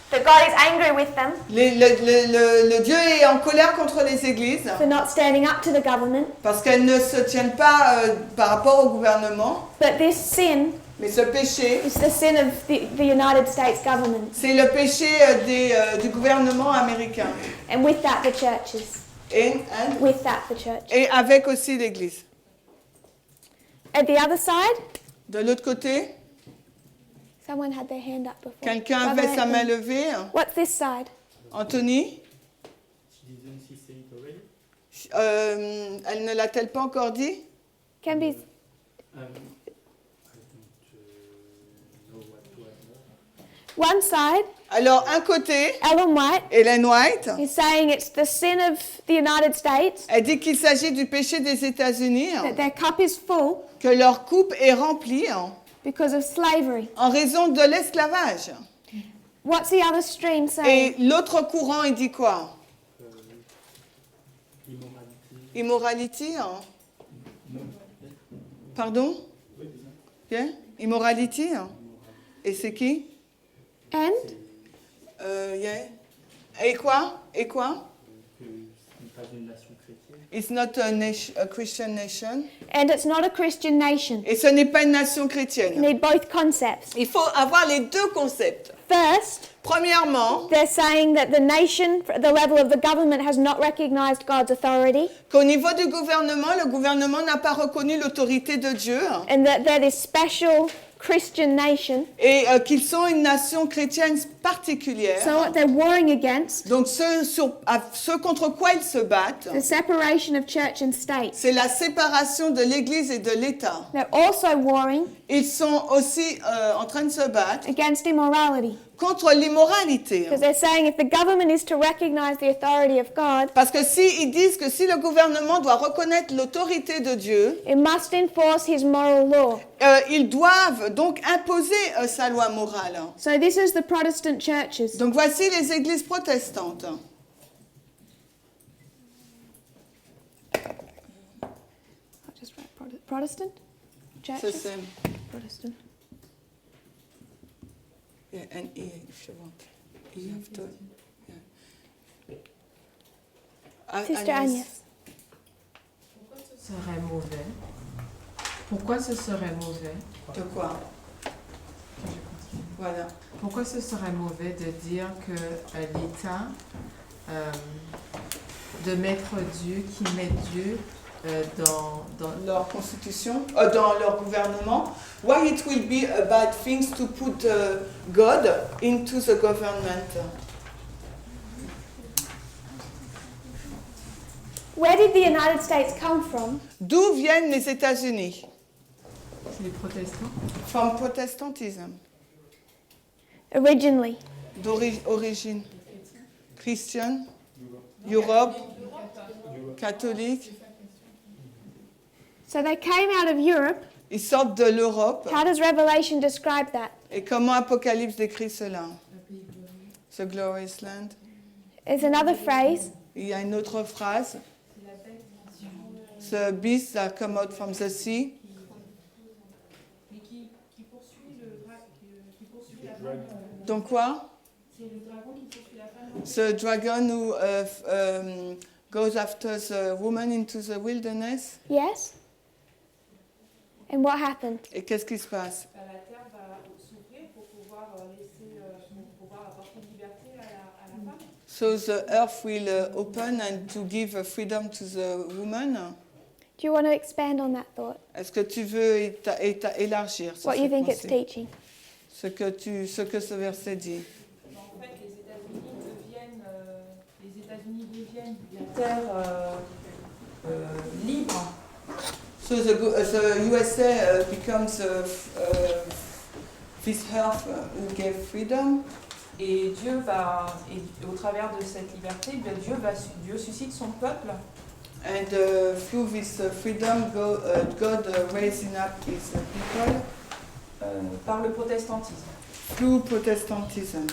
that God is angry with them Le Dieu est en colère contre les églises for not standing up to the government. parce qu'elles ne se tiennent pas par rapport au gouvernement. But this sin Mais ce péché, is the sin of the United States government. c'est le péché du gouvernement américain. And with that, the churches. With that, the church. Et avec aussi l'église. At the other side, De l'autre côté, someone had their hand up before. quelqu'un Brother avait sa main Anthony. levée. What's this side? Anthony, Didn't she say it already? elle ne l'a-t-elle pas encore dit? Can be. I don't know what to add more. One side, Alors, un côté, Ellen White Ellen White, is saying it's the sin of the United States, elle dit qu'il s'agit du péché des États-Unis, that their cup is full que leur coupe est remplie because of slavery. en raison de l'esclavage. What's the other stream saying? Et l'autre courant, il dit quoi? Immorality. Immorality, hein? Pardon? Yeah? Immorality, hein? Et c'est qui? And Yeah. Et quoi? Et quoi? Que ce n'est pas une nation chrétienne. It's not a Christian nation. and it's not a Christian nation. Et ce n'est pas une nation You chrétienne. need both concepts. Il faut avoir les deux concepts. First, Premièrement, they're saying that the nation, at the level of the government, has not recognized God's authority, qu'au niveau du gouvernement, le gouvernement n'a pas reconnu l'autorité de Dieu and that they're this special Christian nation. et qu'ils sont une nation chrétienne particulière. So what they're warring against, Donc ce contre quoi ils se battent, the separation of church and state. c'est la séparation de l'Église et de l'État. They're also warring Ils sont aussi en train de se battre against immorality, contre l'immoralité. because they're saying if the government is to recognize the authority of God, Parce que ils disent que si le gouvernement doit reconnaître l'autorité de Dieu, it must enforce his moral law. ils doivent donc imposer sa loi morale. So this is the Protestant churches. Donc voici les églises protestantes. I'll just write Protestant C'est churches. ça. Protestant. Yeah, and E if you want. E after. Yeah. Sister Agnès. Pourquoi ce serait mauvais? Pourquoi ce serait mauvais? De quoi? Voilà. Pourquoi ce serait mauvais de dire que l'État, de mettre Dieu, qui met Dieu dans Leur constitution, dans leur gouvernement. Why it will be a bad thing to put God into the government? Where did the United States come from? D'où viennent les États-Unis? les protestants? From Protestantism. Originally. D'origine Christian, Europe, catholique. So they came out of Europe. Ils sortent de l'Europe. How does Revelation describe that? Et comment Apocalypse décrit cela? The glorious land. There's another phrase. Il y a une autre phrase. The beasts that come out from the sea. Donc quoi? The dragon who goes after the woman into the wilderness. Yes? And what happened? Et qu'est-ce qui se passe? La terre va s'ouvrir pour pouvoir pour pouvoir apporter une liberté à la femme. So the earth will open and to give freedom to the woman. Do you want to expand on that thought? Est-ce que tu veux élargir sur What you cette think it's pensée? teaching? Ce que ce verset dit. En fait, les États-Unis deviennent la terre libre. So the USA becomes this earth who gave freedom. Et et au travers de cette liberté, Dieu suscite son peuple. And through this freedom, God raising up his people. Par le protestantisme. Through Protestantism.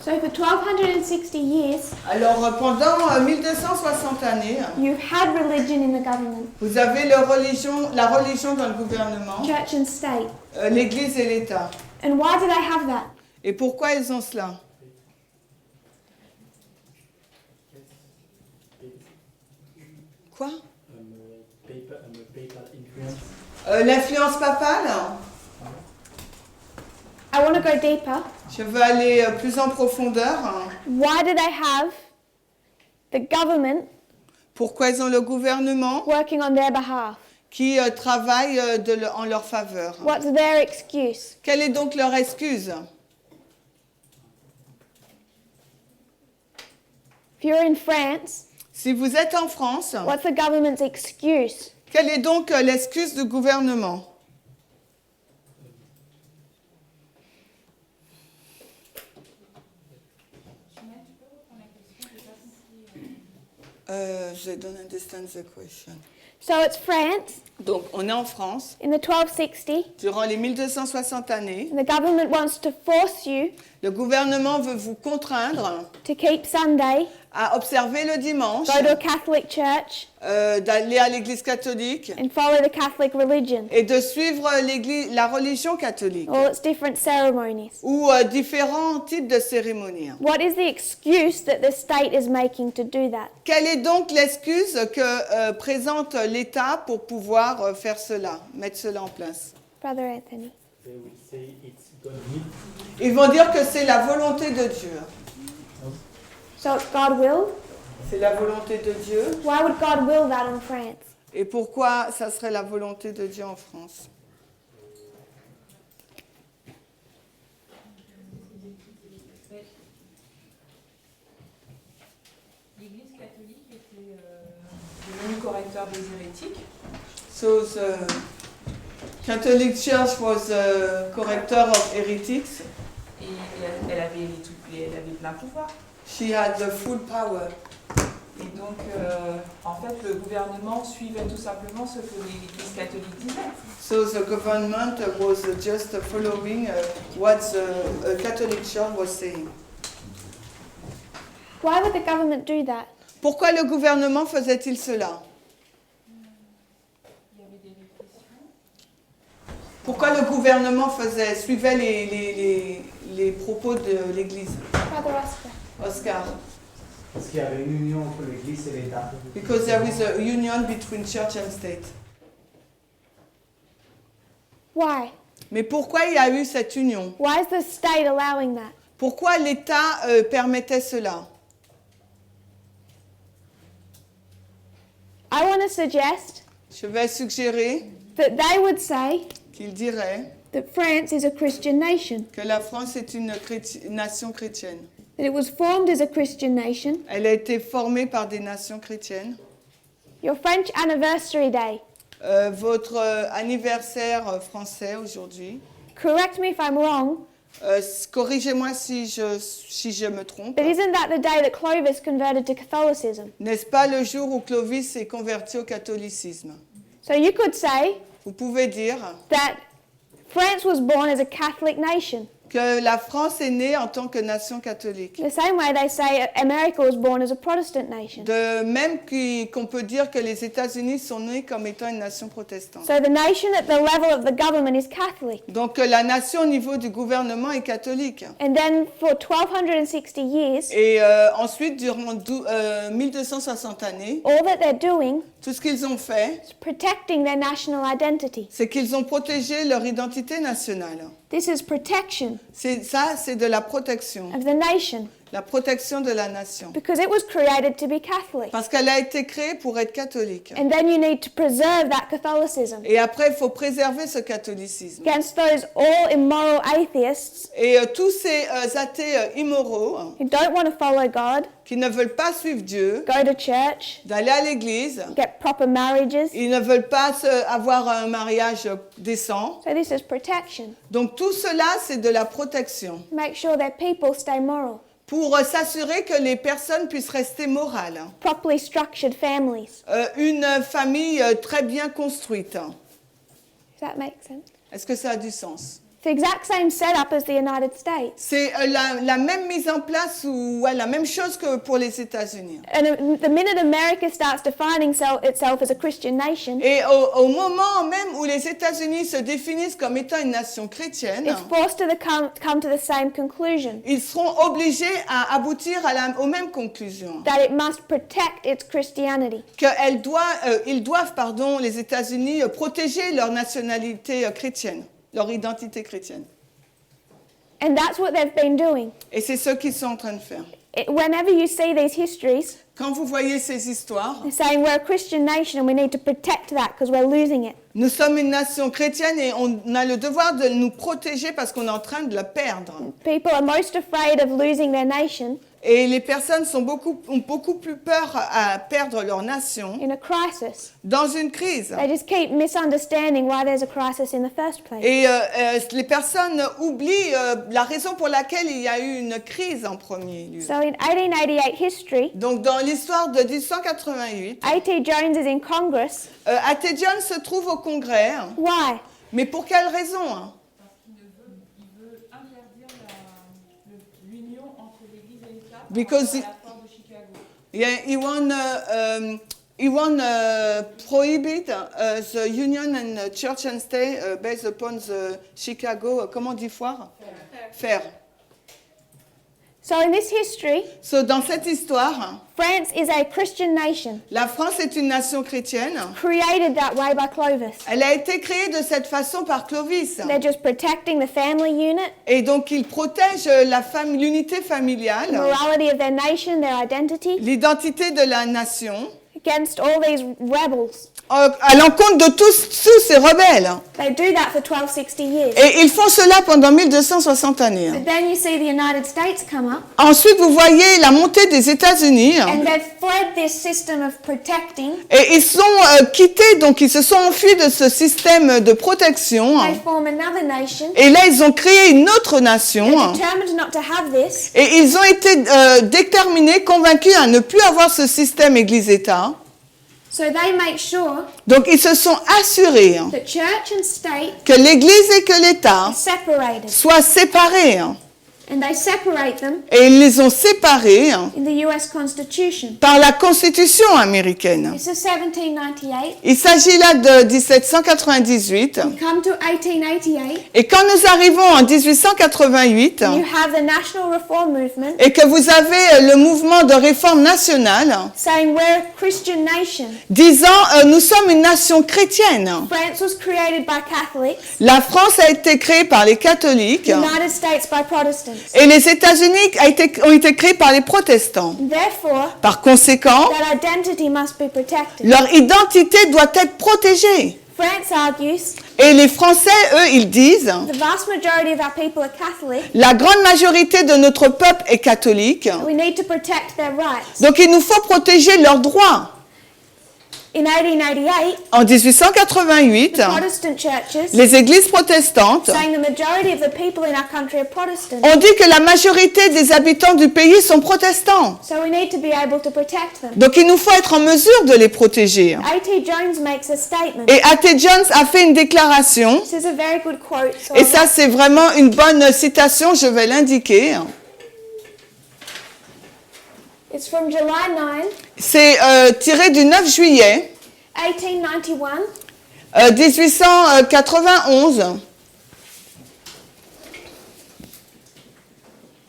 So for 1260 years, Alors pendant 1260 années, you've had religion in the government, vous avez la religion dans le gouvernement, church and state. l'Église et l'État. And why do they have that? Et pourquoi ils ont cela? Quoi? L'influence papale? I want to go deeper. Je veux aller plus en profondeur. Why do they have the government Pourquoi ils ont le gouvernement working on their behalf? qui travaille en leur faveur? What's their excuse? Quelle est donc leur excuse? If you're in France, Si vous êtes en France, what's the government's excuse? quelle est donc l'excuse du gouvernement? Je don't understand the question. So it's France Donc, on est en France, in the 1260, durant les 1260 années. and the government wants to force you Le gouvernement veut vous contraindre to keep Sunday, à observer le dimanche, go to a Catholic church, d'aller à l'église catholique and follow the Catholic religion, et de suivre la religion catholique all its different ceremonies. ou différents types de cérémonies. What is the excuse that the state is making to do that? Quelle est donc l'excuse que présente l'État pour pouvoir faire cela, mettre cela en place? Brother Anthony. Ils vont dire que c'est la volonté de Dieu. So it's God will? C'est la volonté de Dieu. Why would God will that in France? Et pourquoi ça serait la volonté de Dieu en France? L'Église catholique était devenue correcteur des hérétiques. So the Catholic Church was a corrector of heretics. Et elle avait plein pouvoir. She had the full power. Et donc, en fait, le gouvernement suivait tout simplement ce que l'Église catholique disait. So the government was just following what the Catholic Church was saying. Why would the government do that? Pourquoi le gouvernement faisait-il cela? Il y avait des répressions. Pourquoi le gouvernement suivait les propos de l'Église? Brother Oscar. Oscar. Parce qu'il y avait une union entre l'Église et l'État. Because there is a union between church and state. Why? Mais pourquoi il y a eu cette union? Why is the state allowing that? Pourquoi l'État permettait cela? I want to suggest Je vais suggérer that they would say qu'il dirait that France is a Christian nation, que la France est une nation chrétienne. that it was formed as a Christian nation. Elle a été formée par des nations chrétiennes. Your French anniversary day, Votre anniversaire français aujourd'hui, correct me if I'm wrong, corrigez-moi si je me trompe, but isn't that the day that Clovis converted to Catholicism? n'est-ce pas le jour où Clovis s'est converti au catholicisme? So you could say Vous pouvez dire that France was born as a Catholic nation. que la France est née en tant que nation catholique. The same way they say America was born as a Protestant nation. De même qu'on peut dire que les États-Unis sont nés comme étant une nation protestante. So the nation at the level of the government is Catholic. Donc la nation au niveau du gouvernement est catholique. And then for 1260 years, Et ensuite, durant 1260 années, all that they're doing tout ce qu'ils ont fait, is protecting their national identity. c'est qu'ils ont protégé leur identité nationale. This is protection C'est de la protection, of the nation la protection de la nation. because it was created to be Catholic. Parce qu'elle a été créée pour être catholique. And then you need to preserve that Catholicism Et après, il faut préserver ce catholicisme. against those all immoral atheists Et tous ces athées immoraux who don't want to follow God, qui ne veulent pas suivre Dieu, go to church, d'aller à l'église, get proper marriages. ils ne veulent pas avoir un mariage décent. So this is protection. Donc tout cela, c'est de la protection Make sure their people stay moral. pour s'assurer que les personnes puissent rester morales. Properly structured families. Une famille très bien construite. Does that make sense? Est-ce que ça a du sens? It's the exact same setup as the United States. C'est la même mise en place ou la même chose que pour les États-Unis. And the minute America starts defining itself as a Christian nation, Et au moment même où les États-Unis se définissent comme étant une nation chrétienne, it's forced to come to the same conclusion, ils seront obligés à aboutir aux mêmes conclusions. that it must protect its Christianity. Ils doivent, les États-Unis, protéger leur nationalité chrétienne, leur identité chrétienne. And that's what they've been doing. Et c'est ce qu'ils sont en train de faire. Whenever you see these histories, Quand vous voyez ces histoires, they're saying we're a Christian nation and we need to protect that because we're losing it. nous sommes une nation chrétienne et on a le devoir de nous protéger parce qu'on est en train de la perdre. People are most afraid of losing their nation Et les personnes ont beaucoup plus peur à perdre leur nation in a crisis. dans une crise. They just keep misunderstanding why there's a crisis in the first place. Et les personnes oublient la raison pour laquelle il y a eu une crise en premier lieu. So in 1888 history, Donc dans l'histoire de 1888, A.T. Jones is in Congress. A.T. Jones se trouve au Congrès. Why? Mais pour quelle raison? Il veut interdire l'union entre l'Église et l'État par Because rapport à l'accord de Chicago. Yeah, he won prohibit the union and church and state based upon the Chicago, comment on dit foire? Fair. So in this history, So, dans cette histoire, France is a Christian nation, la France est une nation chrétienne. created that way by Clovis. Elle a été créée de cette façon par Clovis. They're just protecting the family unit, Et donc, il protège l'unité familiale, morality of their nation, their identity, l'identité de la nation, against all these rebels. à l'encontre de tous ces rebelles. They do that for 1260 years. Et ils font cela pendant 1260 années. But then you see the United States come up, Ensuite, vous voyez la montée des États-Unis. and they've fled this system of protecting. Et ils sont quittés, donc ils se sont enfuis de ce système de protection. They form another nation. Et là, ils ont créé une autre nation. They're determined not to have this. Et ils ont été déterminés, convaincus à ne plus avoir ce système Église-État. So they make sure Donc, ils se sont assurés that church and state que l'Église et que l'État are separated. soient séparés. And they separate them Et ils les ont séparés in the US Constitution. par la Constitution américaine. This is 1798. Il s'agit là de 1798. You come to 1888, Et quand nous arrivons en 1888, you have the National Reform Movement et que vous avez le mouvement de réforme nationale saying we're a Christian nation. disant nous sommes une nation chrétienne. France was created by Catholics, La France a été créée par les catholiques the United States by Protestants. et les États-Unis ont été créés par les protestants. Therefore, Par conséquent, that identity must be protected. leur identité doit être protégée. France argues Et les Français, eux, ils disent the vast majority of our people are Catholic. la grande majorité de notre peuple est catholique, We need to protect their rights. donc il nous faut protéger leurs droits. In 1888, en 1888, Protestant churches, les églises protestantes saying the majority of the people in our country are Protestant, ont dit que la majorité des habitants du pays sont protestants. so we need to be able to protect them. Donc il nous faut être en mesure de les protéger. A.T. Jones makes a statement. Et A.T. Jones a fait une déclaration, This is a very good quote. So et ça c'est vraiment une bonne citation, je vais l'indiquer. it's from July 9, C'est tiré du 9 juillet 1891. 1891,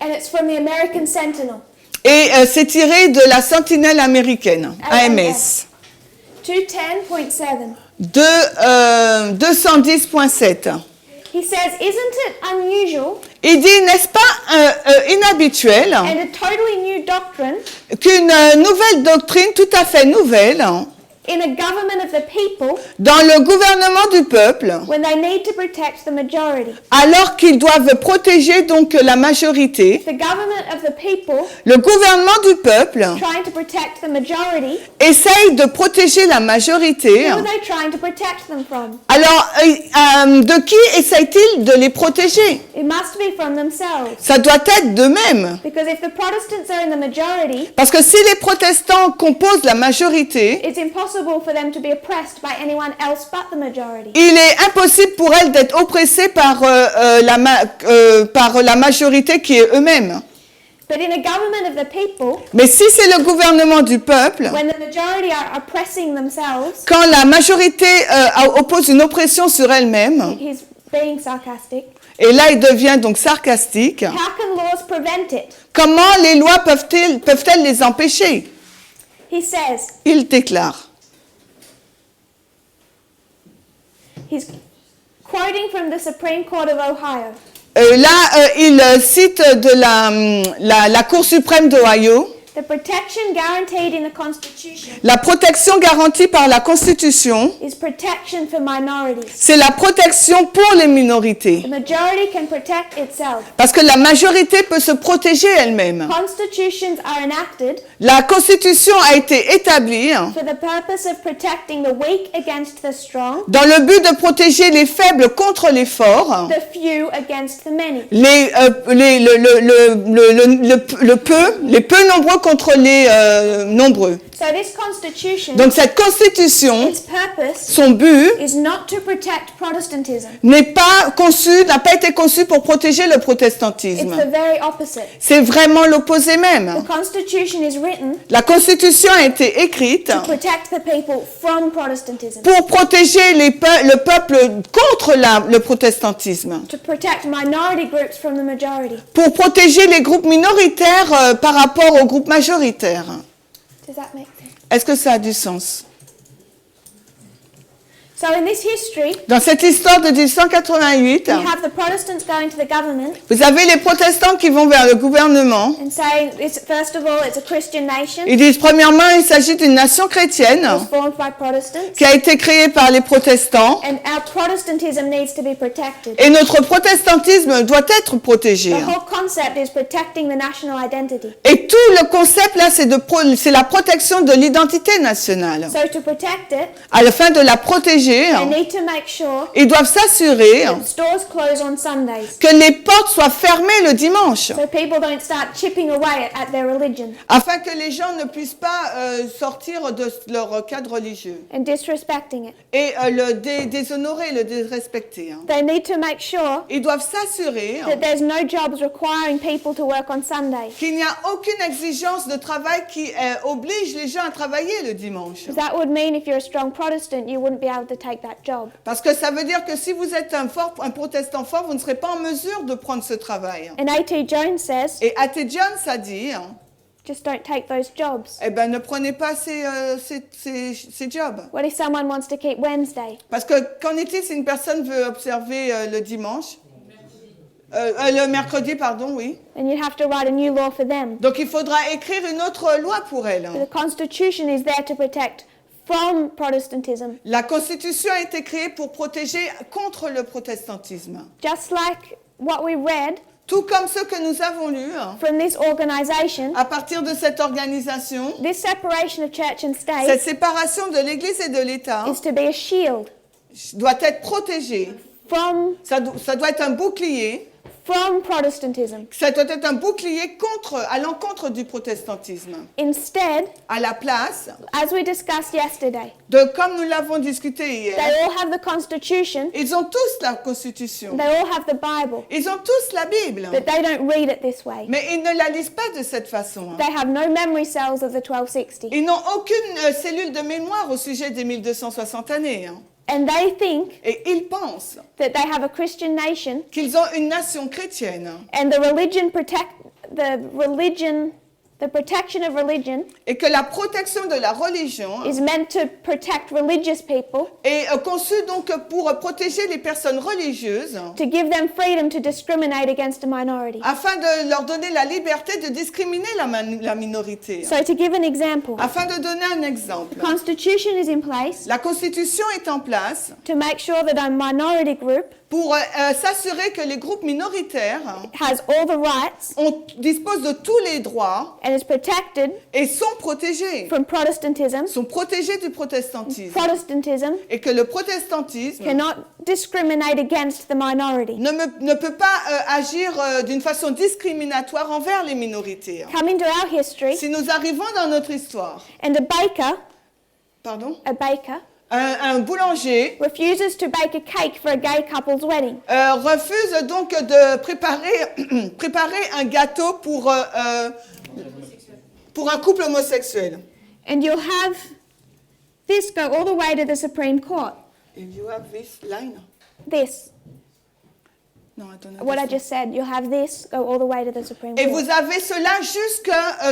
And it's from the American Sentinel. et c'est tiré de la Sentinelle américaine, AMS, 210.7. 210.7. He says, isn't it unusual Il dit, n'est-ce pas inhabituel and a totally new doctrine qu'une nouvelle doctrine tout à fait nouvelle in a government of the people dans le gouvernement du peuple, when they need to protect the majority? alors qu'ils doivent protéger donc la majorité, The government of the people le gouvernement du peuple trying to protect the majority, essaye de protéger la majorité. who are they trying to protect them from? Alors, de qui essaye-t-il de les protéger? It must be from themselves. Ça doit être d'eux-mêmes. Because if the Protestants are in the majority, Parce que si les protestants composent la majorité, it's impossible for them to be oppressed by anyone else but the majority. il est impossible pour elles d'être oppressées par la majorité qui est eux-mêmes. But in a government of the people, Mais si c'est le gouvernement du peuple, when the majority are oppressing themselves, quand la majorité oppose une oppression sur elle-même, he's being sarcastic, et là il devient donc sarcastique, how can laws prevent it? comment les lois peuvent-elles les empêcher? He says, Il déclare. he's quoting from the Supreme Court of Ohio. Il cite de la Cour suprême d'Ohio, The protection guaranteed in the Constitution la protection garantie par la Constitution, is protection for minorities. c'est la protection pour les minorités. The majority can protect itself. Parce que la majorité peut se protéger elle-même. Constitutions are enacted La Constitution a été établie for the purpose of protecting the weak against the strong, dans le but de protéger les faibles contre les forts, the few against the many. les peu nombreux contre les nombreux. So this Constitution, Donc cette Constitution, its purpose son but is not to protect Protestantism. n'a pas été conçu pour protéger le It's protestantisme. the very opposite. C'est vraiment l'opposé même. The Constitution is written La Constitution a été écrite to protect the people from Protestantism, pour protéger le peuple contre le protestantisme, to protect minority groups from the majority. pour protéger les groupes minoritaires par rapport aux groupes majoritaires. Does that make sense? Est-ce que ça a du sens? So in this history, Dans cette histoire de 1888, we have the Protestants going to the government vous avez les protestants qui vont vers le gouvernement. and saying, first of all, it's a Christian nation. Ils disent premièrement, il s'agit d'une nation chrétienne It was formed by Protestants, qui a été créée par les protestants and our Protestantism needs to be protected. et notre protestantisme doit être protégé. The whole concept is protecting the national identity. Et tout le concept là, c'est la protection de l'identité nationale. So to protect it, À la fin de la protéger, they need to make sure ils doivent s'assurer that stores close on Sundays, que les portes soient fermées le dimanche, so people don't start chipping away at their religion afin que les gens ne puissent pas sortir de leur cadre religieux and disrespecting it. et le déshonorer, le dérespecter. They need to make sure Ils doivent s'assurer that there's no jobs requiring people to work on Sunday. qu'il n'y a aucune exigence de travail qui oblige les gens à travailler le dimanche. That would mean if you're a strong Protestant, you wouldn't be able to take that job. Parce que ça veut dire que si vous êtes un protestant fort, vous ne serez pas en mesure de prendre ce travail. And A.T. Jones says, Et A.T. Jones a dit, just don't take those jobs. eh ben, ne prenez pas ces jobs. What if someone wants to keep Wednesday? Parce que qu'en est-il si une personne veut observer le dimanche le mercredi, pardon, oui. Then you'd have to write a new law for them. Donc il faudra écrire une autre loi pour elle. The Constitution is there to protect from Protestantism. La Constitution a été créée pour protéger contre le protestantisme. Just like what we read tout comme ceux que nous avons lus, from this organization, à partir de cette organisation, this separation of church and cette state séparation de l'Église et de l'État is to be a shield doit être protégée. from Ça doit être un bouclier. Protestantism. Ça doit être un bouclier à l'encontre du protestantisme. Instead, À la place as we discussed yesterday, comme nous l'avons discuté they hier, all have the Constitution, ils ont tous la Constitution. they all have the Bible, Ils ont tous la Bible. but they don't read it this way. Mais ils ne la lisent pas de cette façon. They have no memory cells of the 1260. Ils n'ont aucune cellule de mémoire au sujet des 1260 années. And they think Et ils pensent that they have a Christian nation qu'ils ont une nation chrétienne. and the protection of religion Et que la protection de la religion is meant to protect religious people, est conçue donc pour protéger les personnes religieuses to give them freedom to discriminate against a minority. afin de leur donner la liberté de discriminer la minorité. So to give an example, Afin de donner un exemple, the Constitution is in place la Constitution est en place to make sure that a minority group pour s'assurer que les groupes minoritaires has all the rights disposent de tous les droits and is protected et sont protégés du protestantisme. Protestantism Et que le protestantisme cannot discriminate against the minority. ne peut pas agir d'une façon discriminatoire envers les minorités. Coming to our history, Si nous arrivons dans notre histoire, and a baker un boulanger refuses to bake a cake for a gay couple's wedding. refuse donc de préparer un gâteau pour un couple homosexuel. And you'll have this go all the way to the Supreme Court. And you have this line? This, Non, attends, what I just said, you'll have this go all the way to the Supreme Et Court. vous avez cela jusque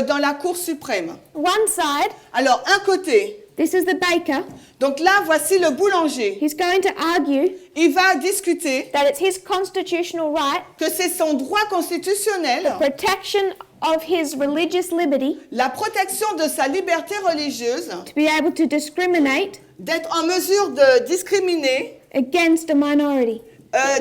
dans la Cour suprême. One side, Alors, un côté, this is the baker. donc là, voici le boulanger. He's going to argue Il va discuter that it's his constitutional right, que c'est son droit constitutionnel, protection of his religious liberty, la protection de sa liberté religieuse, to be able to discriminate d'être en mesure de discriminer, against a minority.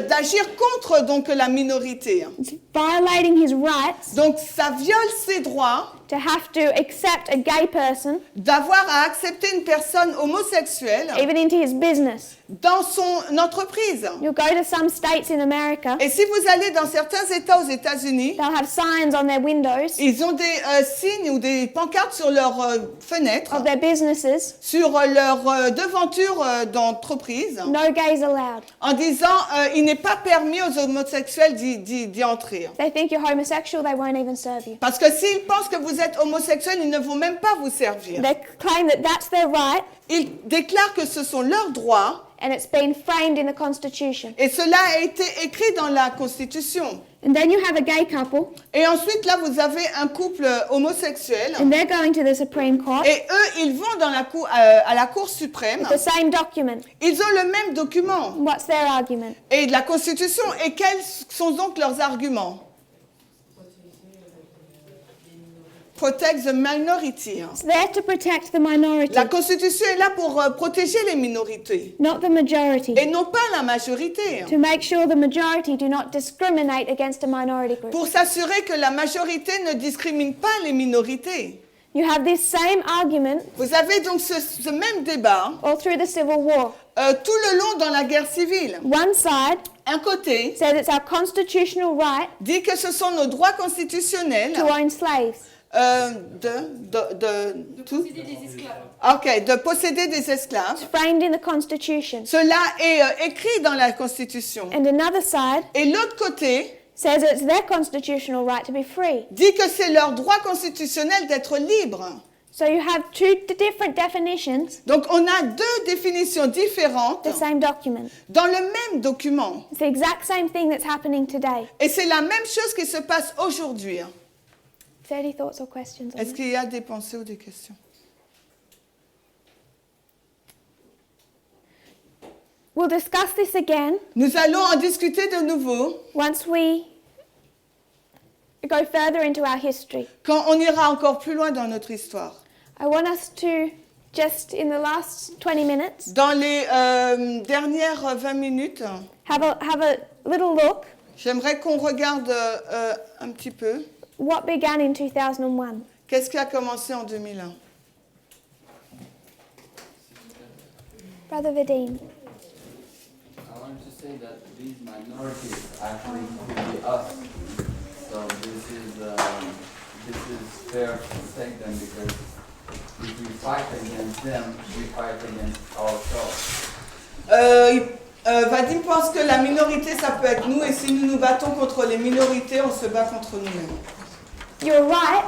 d'agir contre donc la minorité. It's violating his rights Donc ça viole ses droits to have to accept a gay person d'avoir à accepter une personne homosexuelle even into his business. dans son entreprise. You'll go to some states in America, Et si vous allez dans certains États aux États-Unis, they'll have signs on their windows ils ont des signes ou des pancartes sur leurs fenêtres, of their businesses, sur leur devanture d'entreprise, no gays allowed. en disant il n'est pas permis aux homosexuels d'y entrer. They think you're homosexual, they won't even serve you. Parce que s'ils pensent que vous êtes homosexuel, ils ne vont même pas vous servir. They claim that that's their right, Ils déclarent que ce sont leurs droits and it's been framed in the Constitution. et cela a été écrit dans la Constitution. And then you have a gay couple, Et ensuite, là, vous avez un couple homosexuel and they're going to the Supreme Court et eux, ils vont dans à la Cour suprême. with the same document. Ils ont le même document. What's their argument? Et de la Constitution. Et quels sont donc leurs arguments? Protect the minority. It's there to protect the minority, La Constitution est là pour protéger les minorités not the majority. et non pas la majorité. To make sure the majority do not discriminate against a minority group. Pour s'assurer que la majorité ne discrimine pas les minorités. You have this same argument Vous avez donc ce même débat all through the Civil War. tout le long dans la guerre civile. One side Un côté says it's our constitutional right dit que ce sont nos droits constitutionnels to own slaves. de posséder des esclaves. It's framed in the Constitution. Cela est écrit dans la Constitution. And another side Et l'autre côté says it's their constitutional right to be free. dit que c'est leur droit constitutionnel d'être libre. So you have two different definitions, Donc on a deux définitions différentes the same document. dans le même document. It's the exact same thing that's happening today. Et c'est la même chose qui se passe aujourd'hui. 30 thoughts or questions on Est-ce that? qu'il y a des pensées ou des questions? We'll discuss this again Nous allons en discuter de nouveau once we go further into our history. quand on ira encore plus loin dans notre histoire. I want us to just in the last 20 minutes Dans les dernières 20 minutes, have a little look J'aimerais qu'on regarde un petit peu. What began in 2001? Qu'est-ce qui a commencé en 2001? Brother Vadim. I wanted to say that these minorities actually could be us. So this is fair to thank them because if we fight against them, we fight against ourselves. Vadim pense que la minorité, ça peut être nous, et si nous nous battons contre les minorités, on se bat contre nous-mêmes. You're right,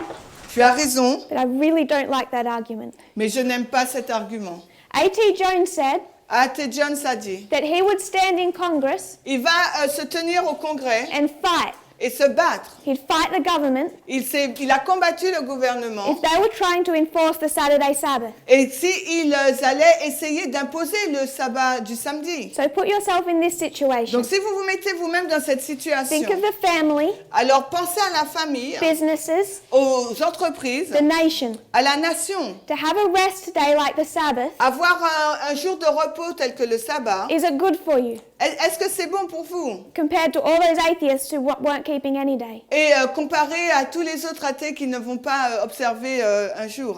Tu as raison, but I really don't like that argument. mais je n'aime pas cet argument. A.T. Jones said A.T. Jones a dit, that he would stand in Congress il va se tenir au Congrès and fight. et se battre. He'd fight the government Il a combattu le gouvernement. if they were trying to enforce the Saturday Sabbath. Et s'ils allaient essayer d'imposer le sabbat du samedi. So put yourself in this situation. Donc si vous vous mettez vous-même dans cette situation, Think of the family, alors pensez à la famille, businesses, aux entreprises, the nation. à la nation. To have a rest day like the Sabbath, Avoir un jour de repos tel que le sabbat, is it good for you est-ce que c'est bon pour vous? compared to all those atheists who weren't keeping any day? Et comparé à tous les autres athées qui ne vont pas observer un jour.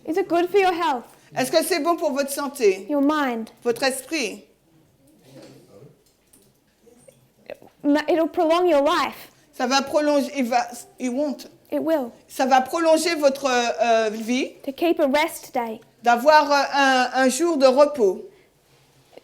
Is it good for your health, Est-ce que c'est bon pour votre santé, your mind? votre esprit? It'll prolong your life. Ça va prolonger, it won't. It will. Ça va prolonger votre vie, To keep a rest day. d'avoir un jour de repos.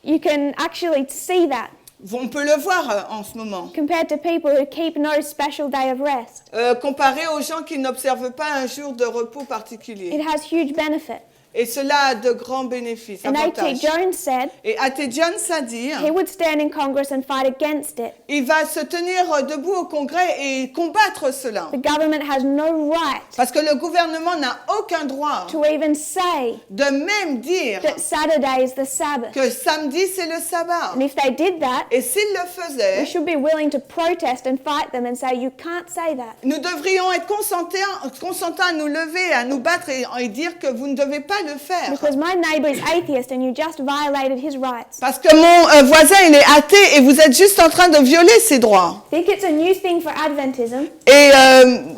You can actually see that On peut le voir en ce moment. compared to people who keep no special day of rest. Comparé aux gens qui n'observent pas un jour de repos particulier. It has huge benefit. Et cela a de grands bénéfices, And A.T. avantages. Jones said Et A.T. Jones a dit, he would stand in Congress and fight against it. il va se tenir debout au Congrès et combattre cela. The government has no right Parce que le gouvernement n'a aucun droit to even say de même dire that Saturday is the Sabbath. que samedi c'est le sabbat. And if they did that, Et s'il le faisait, we should be willing to protest and fight them and say, you can't say that. nous devrions être consentants à nous lever, à nous battre et dire que vous ne devez pas le faire. Because my neighbor is atheist and you just violated his rights. Parce que mon voisin, il est athée et vous êtes juste en train de violer ses droits. Think it's a new thing for Adventism Et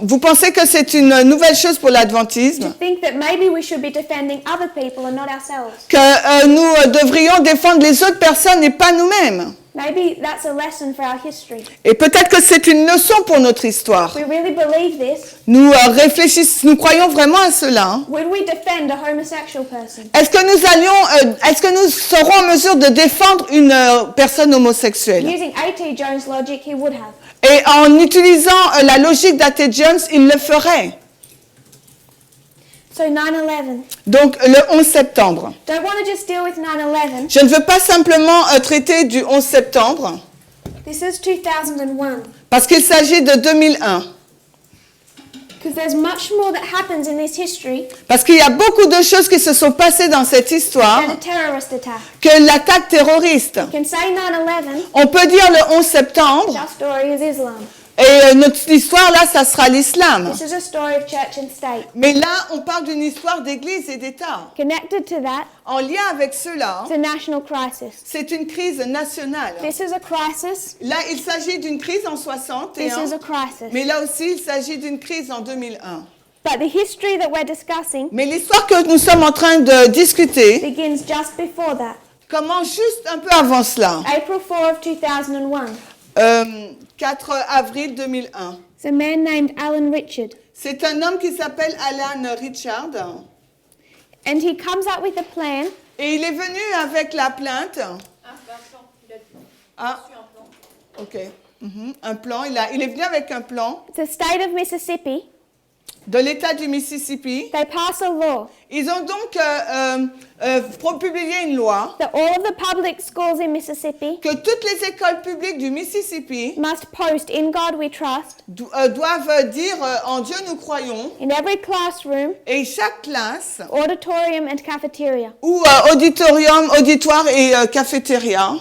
vous pensez que c'est une nouvelle chose pour to l'adventisme? think that maybe we should be defending other people and not ourselves. Que nous devrions défendre les autres personnes et pas nous-mêmes. Maybe that's a lesson for our history. Et peut-être que c'est une leçon pour notre histoire. We really believe this. Nous réfléchissons, nous croyons vraiment à cela. Would we defend a homosexual person? Est-ce que nous serons en mesure de défendre une personne homosexuelle? Using A.T. Jones' logic, he would have. Et en utilisant la logique d'A.T. Jones, il le ferait. So 9/11. Donc le 11 septembre. Don't want to just deal with 9/11. Je ne veux pas simplement traiter du 11 septembre, This is 2001. parce qu'il s'agit de 2001. Because there's much more that happens in this history Parce qu'il y a beaucoup de choses qui se sont passées dans cette histoire than a terrorist attack. que l'attaque terroriste. You can say 9/11, On peut dire le 11 septembre, our story is Islam. et notre histoire là, ça sera l'islam. This is a story of church and state. Mais là, on parle d'une histoire d'église et d'État. Connected to that, En lien avec cela, it's a national crisis. c'est une crise nationale. This is a crisis. Là, il s'agit d'une crise en This 61, is a crisis. mais là aussi, il s'agit d'une crise en 2001. But the history that we're discussing Mais l'histoire que nous sommes en train de discuter begins just before that. commence juste un peu avant cela. April 4 of 2001. 4 avril 2001. It's a man named Alan Richard. C'est un homme qui s'appelle Alan Richard. And he comes up with a plan Et il est venu avec la plainte. Ah, ok. Un plan. Il est venu avec un plan the state of Mississippi. de l'État du Mississippi. They pass a law Ils ont donc publié une loi that all of the public schools in Mississippi que toutes les écoles publiques du Mississippi must post "In God We Trust" doivent dire en Dieu nous croyons, in every classroom, et chaque classe, auditorium, and cafeteria. ou auditoire et cafétéria.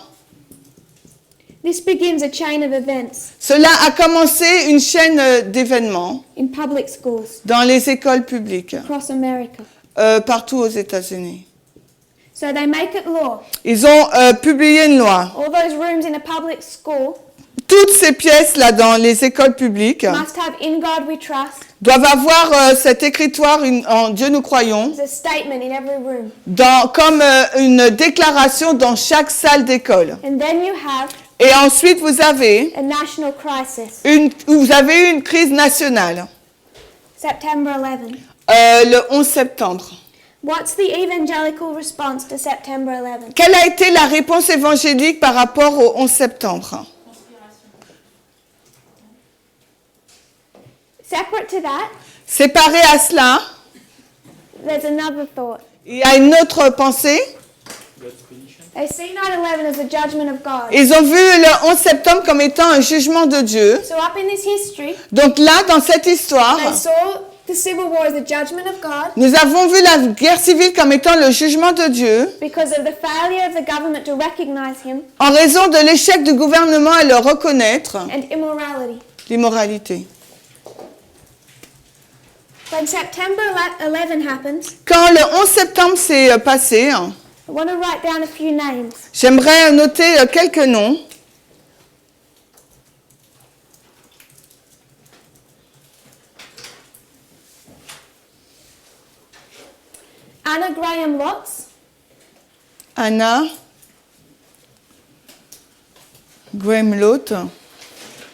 This begins a chain of events Cela a commencé une chaîne d'événements in public schools dans les écoles publiques across America. partout aux États-Unis. So they make it law. Ils ont publié une loi. All those rooms in a public school toutes ces pièces-là dans les écoles publiques must have "In God We Trust" doivent avoir cet écritoire en Dieu nous croyons as a statement in every room. comme une déclaration dans chaque salle d'école. And then you have Et ensuite, vous avez a national crisis, une crise nationale, September 11. le 11 septembre. What's the evangelical response to September 11? Quelle a été la réponse évangélique par rapport au 11 septembre? Separate to that, Séparé à cela, there's another thought. il y a une autre pensée. They see 9/11 as a judgment of God. Ils ont vu le 11 septembre comme étant un jugement de Dieu. So up in this history, Donc là, dans cette histoire, they saw the Civil War as a judgment of God nous avons vu la guerre civile comme étant le jugement de Dieu because of the failure of the government to recognize him en raison de l'échec du gouvernement à le reconnaître, and immorality. l'immoralité. When September 11 happens, Quand le 11 septembre s'est passé, I want to write down a few names. j'aimerais noter quelques noms. Anna Graham Lotz, Anna Graham Lotz.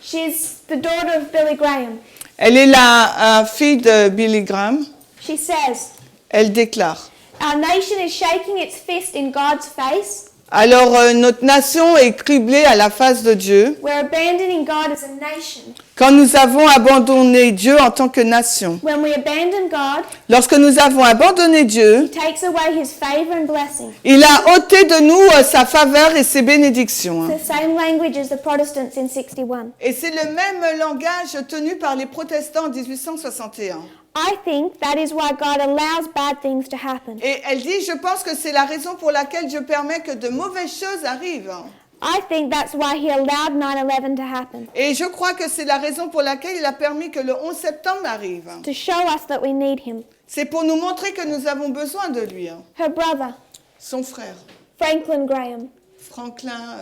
she's the daughter of Billy Graham. Elle est la fille de Billy Graham. She says, Elle déclare. "Our nation is shaking its fist in God's face. Alors notre nation est criblée à la face de Dieu We're abandoning God as a nation. quand nous avons abandonné Dieu en tant que nation. When we abandon God, Lorsque nous avons abandonné Dieu, He takes away His favor and blessing." il a ôté de nous sa faveur et ses bénédictions. The same language as the Protestants in 61. Et c'est le même langage tenu par les protestants en 1861. I think that is why God allows bad things to happen. Et elle dit, je pense que c'est la raison pour laquelle je permets que de mauvaises choses arrivent. I think that's why He allowed 9/11 to happen, Et je crois que c'est la raison pour laquelle il a permis que le 11 septembre arrive. to show us that we need Him. C'est pour nous montrer que nous avons besoin de lui. Her brother, Son frère, Franklin Graham, Franklin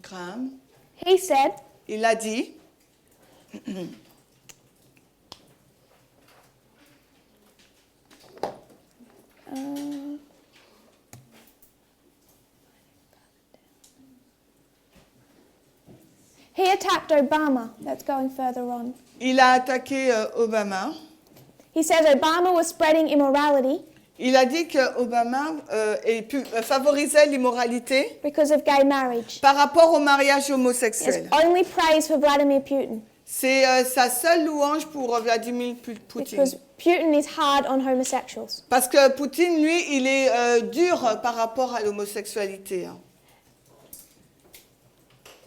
Graham, he said, il a dit, he attacked Obama. That's going further on. il a attaqué Obama. He says Obama was spreading immorality Il a dit que Obama favorisait l'immoralité because of gay marriage. par rapport au mariage It's homosexuel. only praise for Vladimir Putin C'est sa seule louange pour Vladimir Poutine. because Putin is hard on homosexuals. Parce que Poutine, lui, il est dur par rapport à l'homosexualité.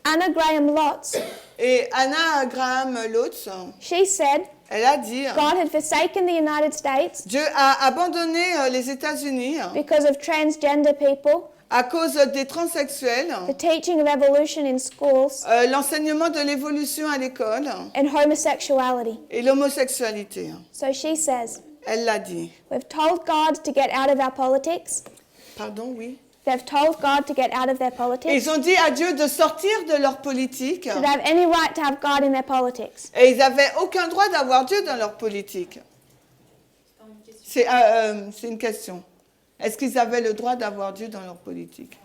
Anna Graham Lotz, Et Anna Graham Lotz, she said elle a dit, God had forsaken the United States Dieu a abandonné les États-Unis because of transgender people, à cause des transsexuels, the teaching of evolution in schools, l'enseignement de l'évolution à l'école and homosexuality. et l'homosexualité. So she says, Elle l'a dit. we've told God to get out of our politics. Pardon, oui. They've told God to get out of their politics. Ils ont dit à Dieu de sortir de leur politique Do they have any right to have God in their politics? et ils n'avaient aucun droit d'avoir Dieu dans leur politique. C'est une question. Est-ce qu'ils avaient le droit d'avoir Dieu dans leur politique?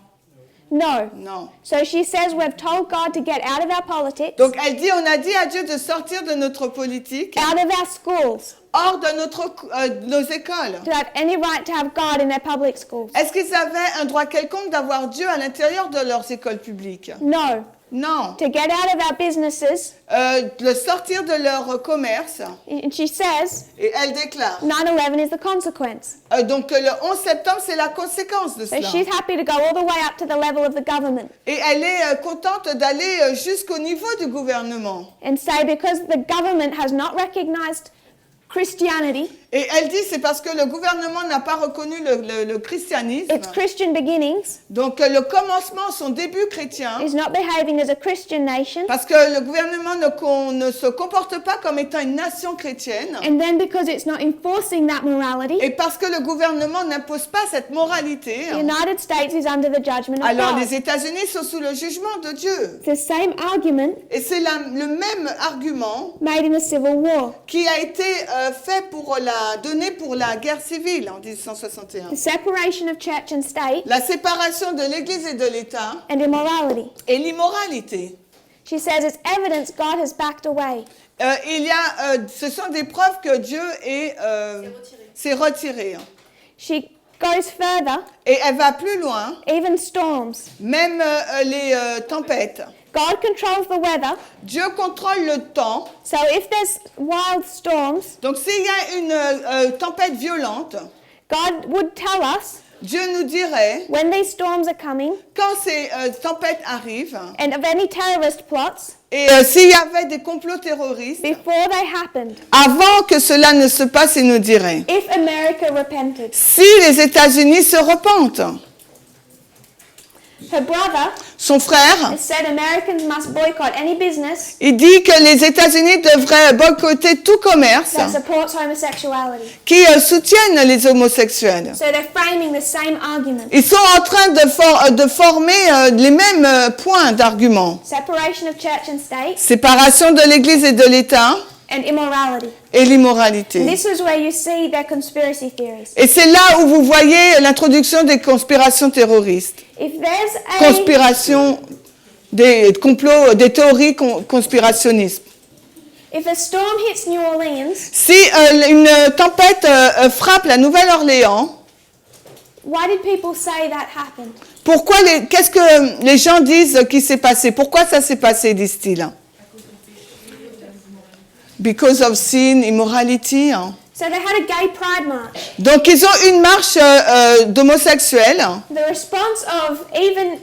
No. Non. So she says we've told God to get out of our politics, Donc elle dit, on a dit à Dieu de sortir de notre politique, out of our schools, hors de nos écoles. to have any right to have God in their public schools. Est-ce qu'ils avaient un droit quelconque d'avoir Dieu à l'intérieur de leurs écoles publiques? No. Non. To get out of our businesses, De sortir de leur commerce. and she says Et elle déclare. 9/11 is the consequence. Donc le 11 septembre, c'est la conséquence de So cela. she's happy to go all the way up to the level of the government Et elle est contente d'aller jusqu'au niveau du gouvernement. and say because the government has not recognized Christianity, Et elle dit c'est parce que le gouvernement n'a pas reconnu le christianisme. its Christian beginnings, Donc le commencement, son début chrétien, is not behaving as a Christian nation, parce que le gouvernement ne se comporte pas comme étant une nation chrétienne, and then because it's not enforcing that morality, et parce que le gouvernement n'impose pas cette moralité, the United States is under the judgment of alors God. les États-Unis sont sous le jugement de Dieu. The same argument Et c'est le même argument made in the Civil War. qui a été donné pour la guerre civile en 1861. The separation of church and state La séparation de l'Église et de l'État and immorality. et l'immoralité. She says it's evidence God has backed away. Ce sont des preuves que Dieu s'est retiré. She goes further, Et elle va plus loin, even storms. même les tempêtes. God controls the weather, Dieu contrôle le temps. so if there's wild storms, Donc s'il y a une tempête violente, God would tell us Dieu nous dirait, when these storms are coming quand ces tempêtes arrivent, and of any terrorist plots et s'il y avait des complots terroristes, before they happened. avant que cela ne se passe, il nous dirait, If America repented. si les États-Unis se repentent, Her brother son frère, has said Americans must boycott any business il dit que les États-Unis devraient boycotter tout commerce that supports homosexuality. qui soutiennent les homosexuels. So they're framing the same argument. Ils sont en train de former les mêmes points d'argument. Separation of church and state Séparation de l'Église et de l'État and immorality. et l'immoralité. This is where you see their conspiracy theories. Et c'est là où vous voyez l'introduction des conspirations terroristes. If there's a Conspiration, des complots, des théories conspirationnistes. if a storm hits New Orleans, Si une tempête frappe la Nouvelle-Orléans, why did people say that happened? qu'est-ce que les gens disent qui s'est passé? Pourquoi ça s'est passé, disent-ils? Because of sin, immorality. So they had a gay pride march. Donc ils ont une marche d'homosexuels. The response of even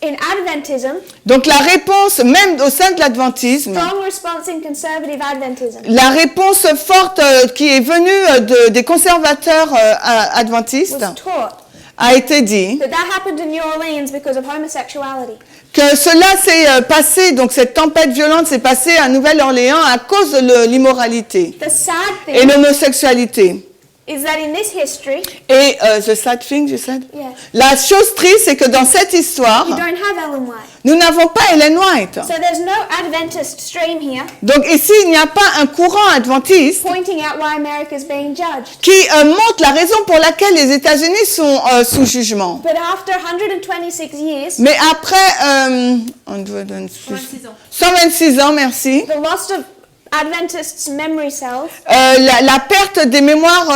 in Adventism, Donc la réponse, même au sein de l'adventisme, strong response in conservative Adventism, la réponse forte qui est venue des conservateurs adventistes was taught a été dit that happened in New Orleans because of homosexuality. que cela s'est passé, donc cette tempête violente s'est passée à Nouvelle-Orléans à cause de l'immoralité The sad et thing l'homosexualité. is that in this history, Et the sad thing, you said? yeah, La chose triste, c'est que dans cette histoire, you don't have Ellen White. nous n'avons pas Ellen White. So there's no Adventist stream here Donc ici, il n'y a pas un courant adventiste pointing out why America's being judged. qui montre la raison pour laquelle les États-Unis sont sous jugement. But after 126 years, Mais après 126 ans, merci, the loss of Adventists' memory cells, la perte des mémoires,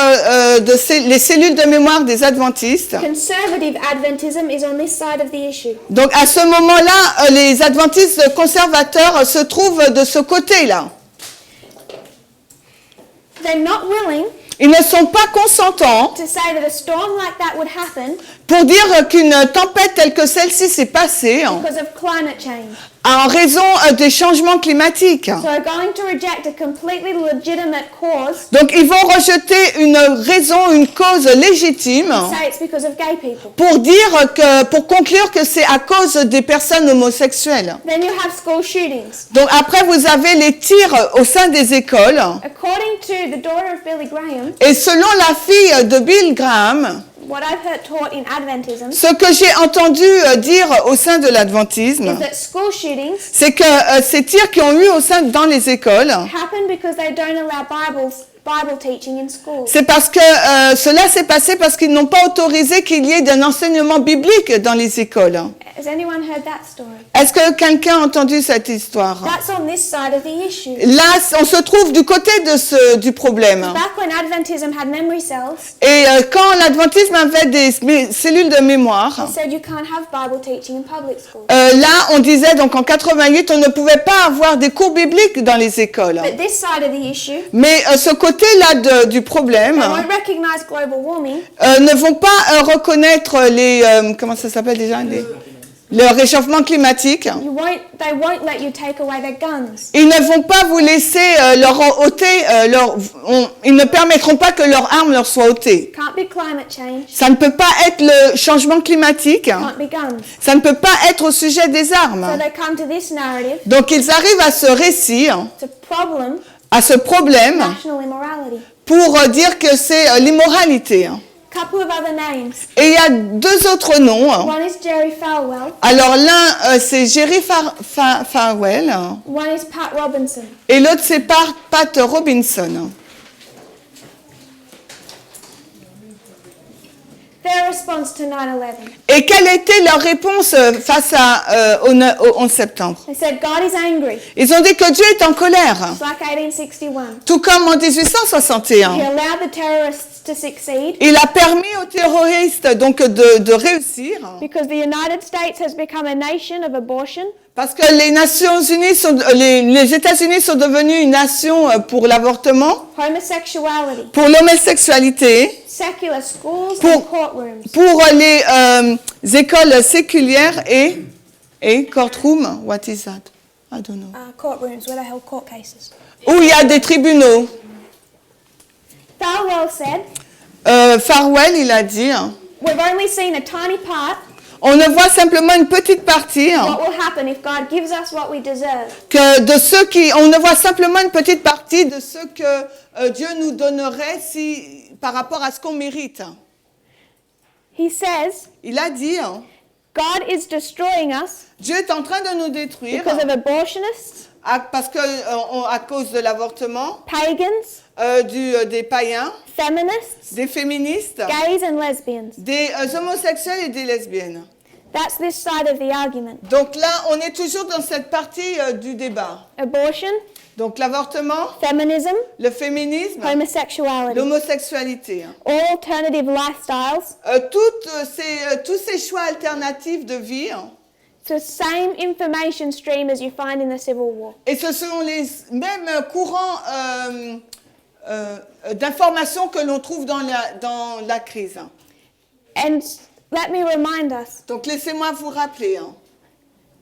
les cellules de mémoire des adventistes. conservative Adventism is on this side of the issue. Donc à ce moment-là, les adventistes conservateurs se trouvent de ce côté-là. They're not willing Ils ne sont pas consentants to say that a storm like that would happen pour dire qu'une tempête telle que celle-ci s'est passée because of climate change. en raison des changements climatiques. So they're going to reject a completely legitimate cause, Donc ils vont rejeter une raison, une cause légitime say it's because of gay people. pour conclure que c'est à cause des personnes homosexuelles. Then you have school shootings. Donc après vous avez les tirs au sein des écoles. According to the daughter of Billy Graham, Et selon la fille de Bill Graham, what I've heard taught in Adventism ce que j'ai entendu dire au sein de l'adventisme, is that school shootings c'est que ces tirs qui ont eu dans les écoles, happen because they don't allow Bible teaching in schools. c'est parce que cela s'est passé parce qu'ils n'ont pas autorisé qu'il y ait un enseignement biblique dans les écoles. Has anyone heard that story? Est-ce que quelqu'un a entendu cette histoire? That's on this side of the issue. Là, on se trouve du côté du problème. Back when Adventism had memory cells, Et quand l'adventisme avait des cellules de mémoire, they said you can't have Bible teaching in public schools. là, on disait, donc en 88, on ne pouvait pas avoir des cours bibliques dans les écoles. But this side of the issue, Mais ce côté-là du problème they won't recognize global warming ne vont pas reconnaître comment ça s'appelle déjà le réchauffement climatique, they won't let you take away their guns. ils ne vont pas vous laisser leur ôter, ils ne permettront pas que leurs armes leur soient ôtées. Can't be climate change. Ça ne peut pas être le changement climatique, Can't be guns. ça ne peut pas être au sujet des So armes. they come to this narrative. Donc ils arrivent à ce récit, It's a problem. à ce problème, National immorality. pour dire que c'est l'immoralité. Couple of other names. Et il y a deux autres noms. One is Jerry Falwell. Alors l'un, c'est Jerry Falwell, One is Pat Robinson. et l'autre, c'est Pat Robinson. Their response to 9/11. Et quelle était leur réponse face au 11 septembre? They said God is angry. Ils ont dit que Dieu est en colère, It's like 1861. tout comme en He 1861. allowed the terrorists to succeed Il a permis aux terroristes donc de réussir, because the United States has become a nation of abortion, parce que les États-Unis sont devenus une nation pour l'avortement, homosexuality, pour l'homosexualité, secular schools, Pour- and courtrooms. pour les écoles séculières et courtroom. What is that? I don't know. Courtrooms where they held court cases. Où il y a des tribunaux. Falwell said, Farwell, il a dit, we've only seen a tiny part. on ne voit simplement une petite partie, What will happen if God gives us what we deserve? que de ceux on ne voit simplement une petite partie de ce que Dieu nous donnerait par rapport à ce qu'on mérite. He says, Il a dit, God is destroying us Dieu est en train de nous détruire because of abortionists, parce que à cause de l'avortement, pagans, des païens, feminists, des féministes, gays and lesbians. des homosexuels et des lesbiennes. That's this side of the argument. Donc là, on est toujours dans cette partie du débat. Abortion, Donc l'avortement, feminism, le féminisme, homosexuality, l'homosexualité. all alternative lifestyles. Tous ces choix alternatifs de vie, It's the same information stream as you find in the Civil War. et ce sont les mêmes courants d'informations que l'on trouve dans la crise. And let me remind us, Donc laissez-moi vous rappeler,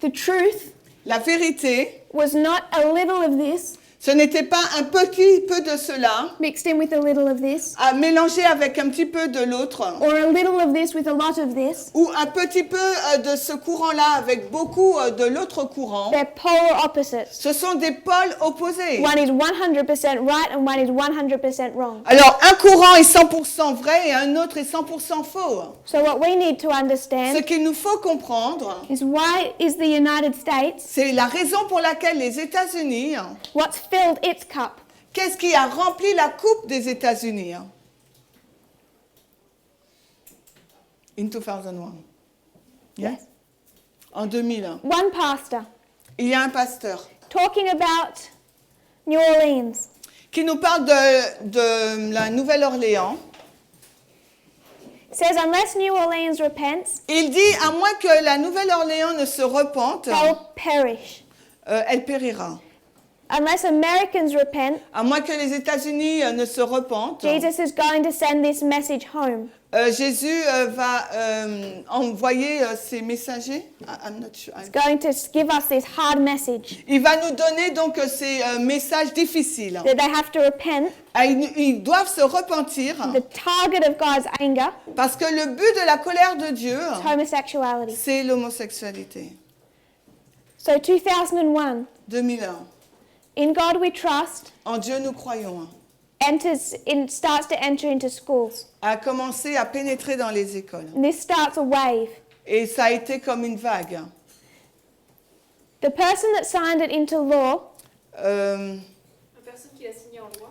the truth la vérité, was not a little of this ce n'était pas un petit peu de cela, mixed in with a little of this, à mélanger avec un petit peu de l'autre, or a little of this with a lot of this. ou un petit peu de ce courant-là avec beaucoup de l'autre courant. They're polar opposites. Ce sont des pôles opposés. One is 100% right and one is 100% wrong. Alors, un courant est 100% vrai et un autre est 100% faux. So what we need to Ce understand qu'il nous faut comprendre, is why is the United States, c'est la raison pour laquelle les États-Unis, what's filled its cup? qu'est-ce qui a rempli la coupe des États-Unis? In 2001. Yes? En 2001. One pastor Il y a un pasteur talking about New Orleans qui nous parle de la Nouvelle-Orléans. says unless New Orleans repents, Il dit, à moins que la Nouvelle-Orléans ne se repente, they'll perish. elle périra. Unless Americans repent, À moins que les États-Unis ne se repentent, Jesus is going to send this message home. Jésus va envoyer ses messagers. I'm not sure. He's going to give us this hard message Il va nous donner donc ces messages difficiles. that they have to repent. Ils doivent se repentir The target of God's anger parce que le but de la colère de Dieu, is homosexuality. c'est l'homosexualité. So 2001, 2001. In God We Trust En Dieu nous croyons. starts to enter into schools. A commencé à pénétrer dans les écoles. And this starts a wave. Et ça a été comme une vague. The person that signed it into law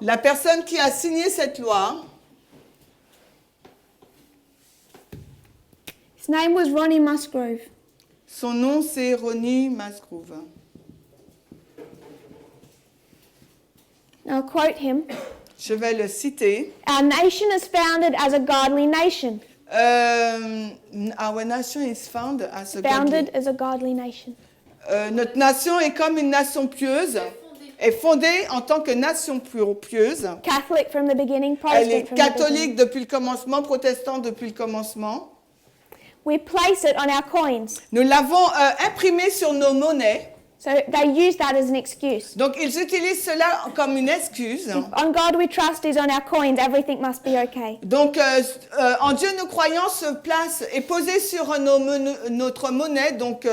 La personne qui a signé cette loi, his name was Ronnie Musgrove. son nom c'est Ronnie Musgrove. I'll quote him. Je vais le citer. Our nation is founded as a godly nation. Our nation is founded as a Founded godly. as a godly nation. Notre nation est comme une nation pieuse, est fondée en tant que nation pieuse. Catholic from the beginning, Elle est Protestant from the beginning. catholique depuis le commencement, protestante depuis le commencement. we place it on our coins. Nous l'avons imprimé sur nos monnaies. So they use that as an excuse. Donc ils utilisent cela comme une excuse. On God we trust is on our coins, everything must be okay. Donc en Dieu nous croyons se place est posée sur notre monnaie, donc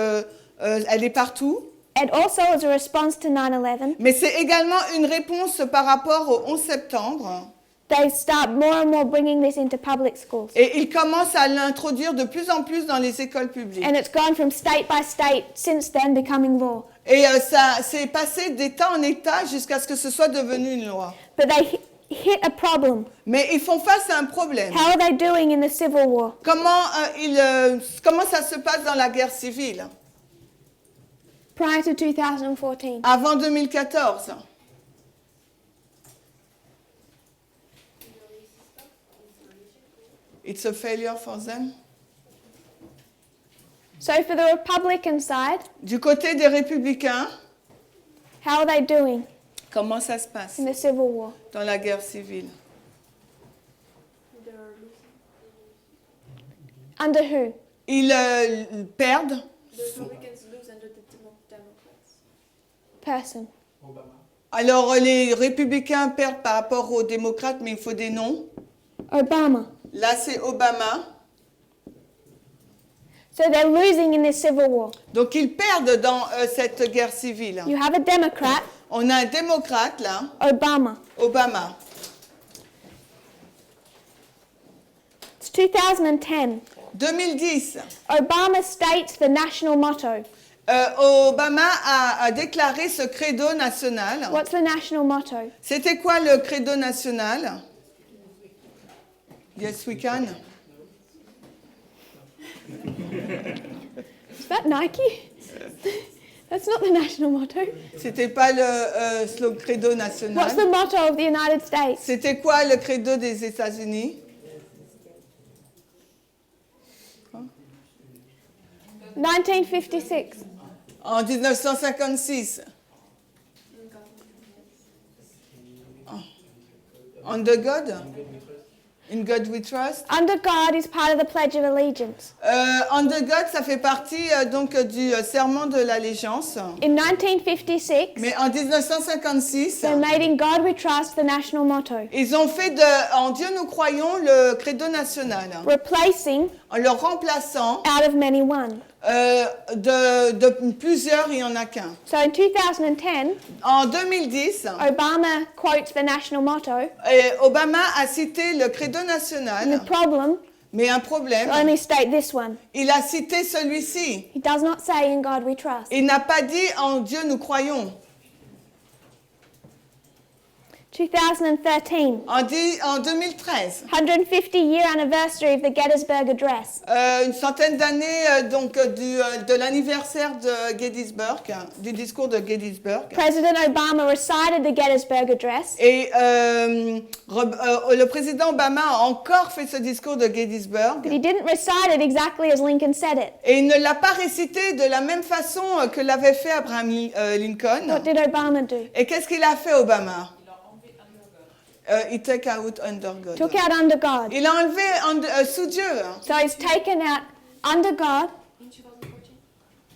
elle est partout. It also is a response to 9/11. Mais c'est également une réponse par rapport au 11 septembre. They start more and more bringing this into public schools. Et ils commencent à l'introduire de plus en plus dans les écoles publiques. And it's gone from state by state since then becoming law. Et ça s'est passé d'État en État jusqu'à ce que ce soit devenu une loi. But they hit a problem. Mais ils font face à un problème. How are they doing in the Civil War? Comment ça se passe dans la guerre civile Prior to 2014. avant 2014? It's a failure for them. So for the Republican side, Du côté des républicains, how are they doing comment ça se passe in the Civil War? dans la guerre civile? Under who? Ils perdent. The Republicans lose under the Democrats. Person. Alors les républicains perdent par rapport aux démocrates, mais il faut des noms. Obama. Là, c'est Obama. So they're losing in this Civil War. Donc ils perdent dans cette guerre civile. You have a Democrat, On a un démocrate là, Obama. Obama. It's 2010. 2010, Obama states the national motto. Obama a déclaré ce credo national. What's the national motto? C'était quoi le credo national? Yes, we can. Is that Nike? That's not the national motto. C'était pas le credo national. What's the motto of the United States? C'était quoi le credo des États-Unis? 1956. En 1956. Under God? In God we trust? Under God is part of the Pledge of Allegiance. Under God, ça fait partie donc du serment de l'allégeance. In 1956, Mais en 1956, they made In God We Trust the national motto, ils ont fait En Dieu nous croyons le credo national, replacing en le remplaçant out of many one. de plusieurs, il n'y en a qu'un. So in 2010, En 2010, Obama quotes the national motto. Obama a cité le credo And the national, problem, mais un problème, only state this one. il a cité celui-ci. He does not say In God We Trust. Il n'a pas dit en Dieu nous croyons. 2013, En 2013, 150-year anniversary of the Gettysburg Address. une centaine d'années de l'anniversaire de Gettysburg, du discours de Gettysburg. President Obama recited the Gettysburg Address. Et le président Obama a encore fait ce discours de Gettysburg. But he didn't recite it exactly as Lincoln said it. Et il ne l'a pas récité de la même façon que l'avait fait Abraham Lincoln. What did Obama do? Et qu'est-ce qu'il a fait, Obama? He took out under God. Took out under God. Il a enlevé sous Dieu. So he's taken out under God.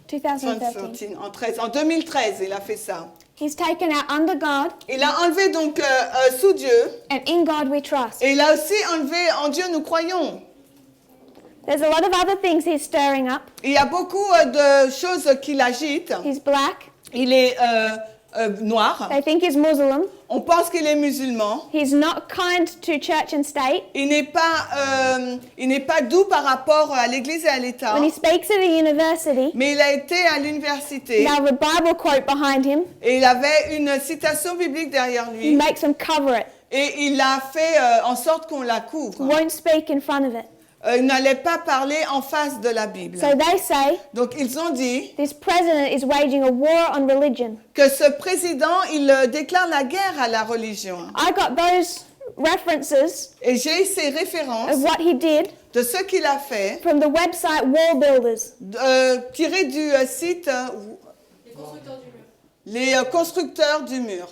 2013. En 2013, il a fait ça. He's taken out under God Il a enlevé donc sous Dieu. and In God We Trust. Et il a aussi enlevé en Dieu nous croyons. There's a lot of other things he's stirring up. Il y a beaucoup de choses qui l'agitent. He's black. Il est noir. They think he's Muslim. On pense qu'il est musulman. He's not kind to church and state. Il n'est pas doux par rapport à l'Église et à l'État. When he speaks at a university, Mais il a été à l'université he'll have a Bible quote behind him. et il avait une citation biblique derrière He lui. makes them cover it. Et il a fait en sorte qu'on la couvre. Won't speak in front of it. Il n'allait pas parler en face de la Bible. So they say Donc ils ont dit this president is waging a war on religion. que ce président, il déclare la guerre à la religion. I got those references Et j'ai ces of références what he did de ce qu'il a fait, from the website Wall Builders. tirées du site Les constructeurs du mur. Les constructeurs du mur.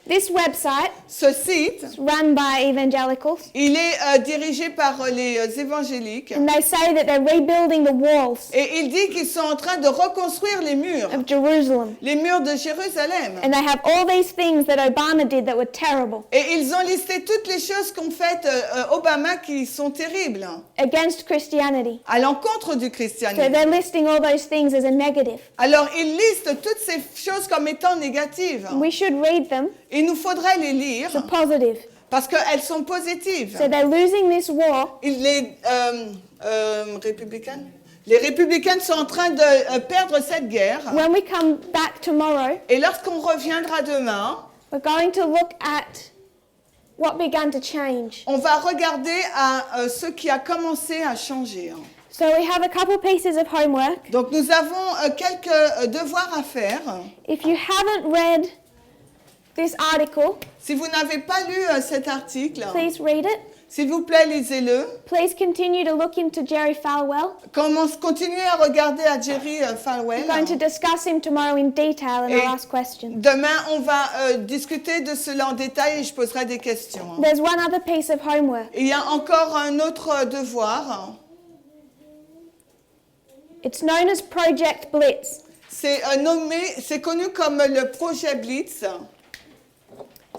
This website Ce site, is run by evangelicals, il est dirigé par les évangéliques. and they say that they're rebuilding the walls Et il dit qu'ils sont en train de reconstruire les murs of de Jérusalem. And they have all these things that Obama did that were terrible Et ils ont listé toutes les choses qu'ont faites Obama qui sont terribles, against Christianity. à l'encontre du So christianisme. they're listing all those things as a negative. Alors ils listent toutes ces choses comme étant négatives. We should read them Il nous faudrait les lire as positive. parce qu'elles sont positives. So they're losing this war. Les républicains sont en train de perdre cette guerre. When we come back tomorrow, Et lorsqu'on reviendra demain, we're going to look at what began to change. on va regarder à ce qui a commencé à changer. So we have a couple pieces of homework. Donc nous avons quelques devoirs à faire. If you haven't read this article, Si vous n'avez pas lu cet article, please read it. s'il vous plaît, lisez-le. Please continue to look into Jerry Falwell. Continuez à regarder à Jerry Falwell. We're going to discuss him tomorrow in detail and Et I'll ask questions. Demain, on va discuter de cela en détail et je poserai des questions. There's one other piece of homework. Il y a encore un autre devoir. It's known as Project Blitz. C'est connu comme le projet Blitz.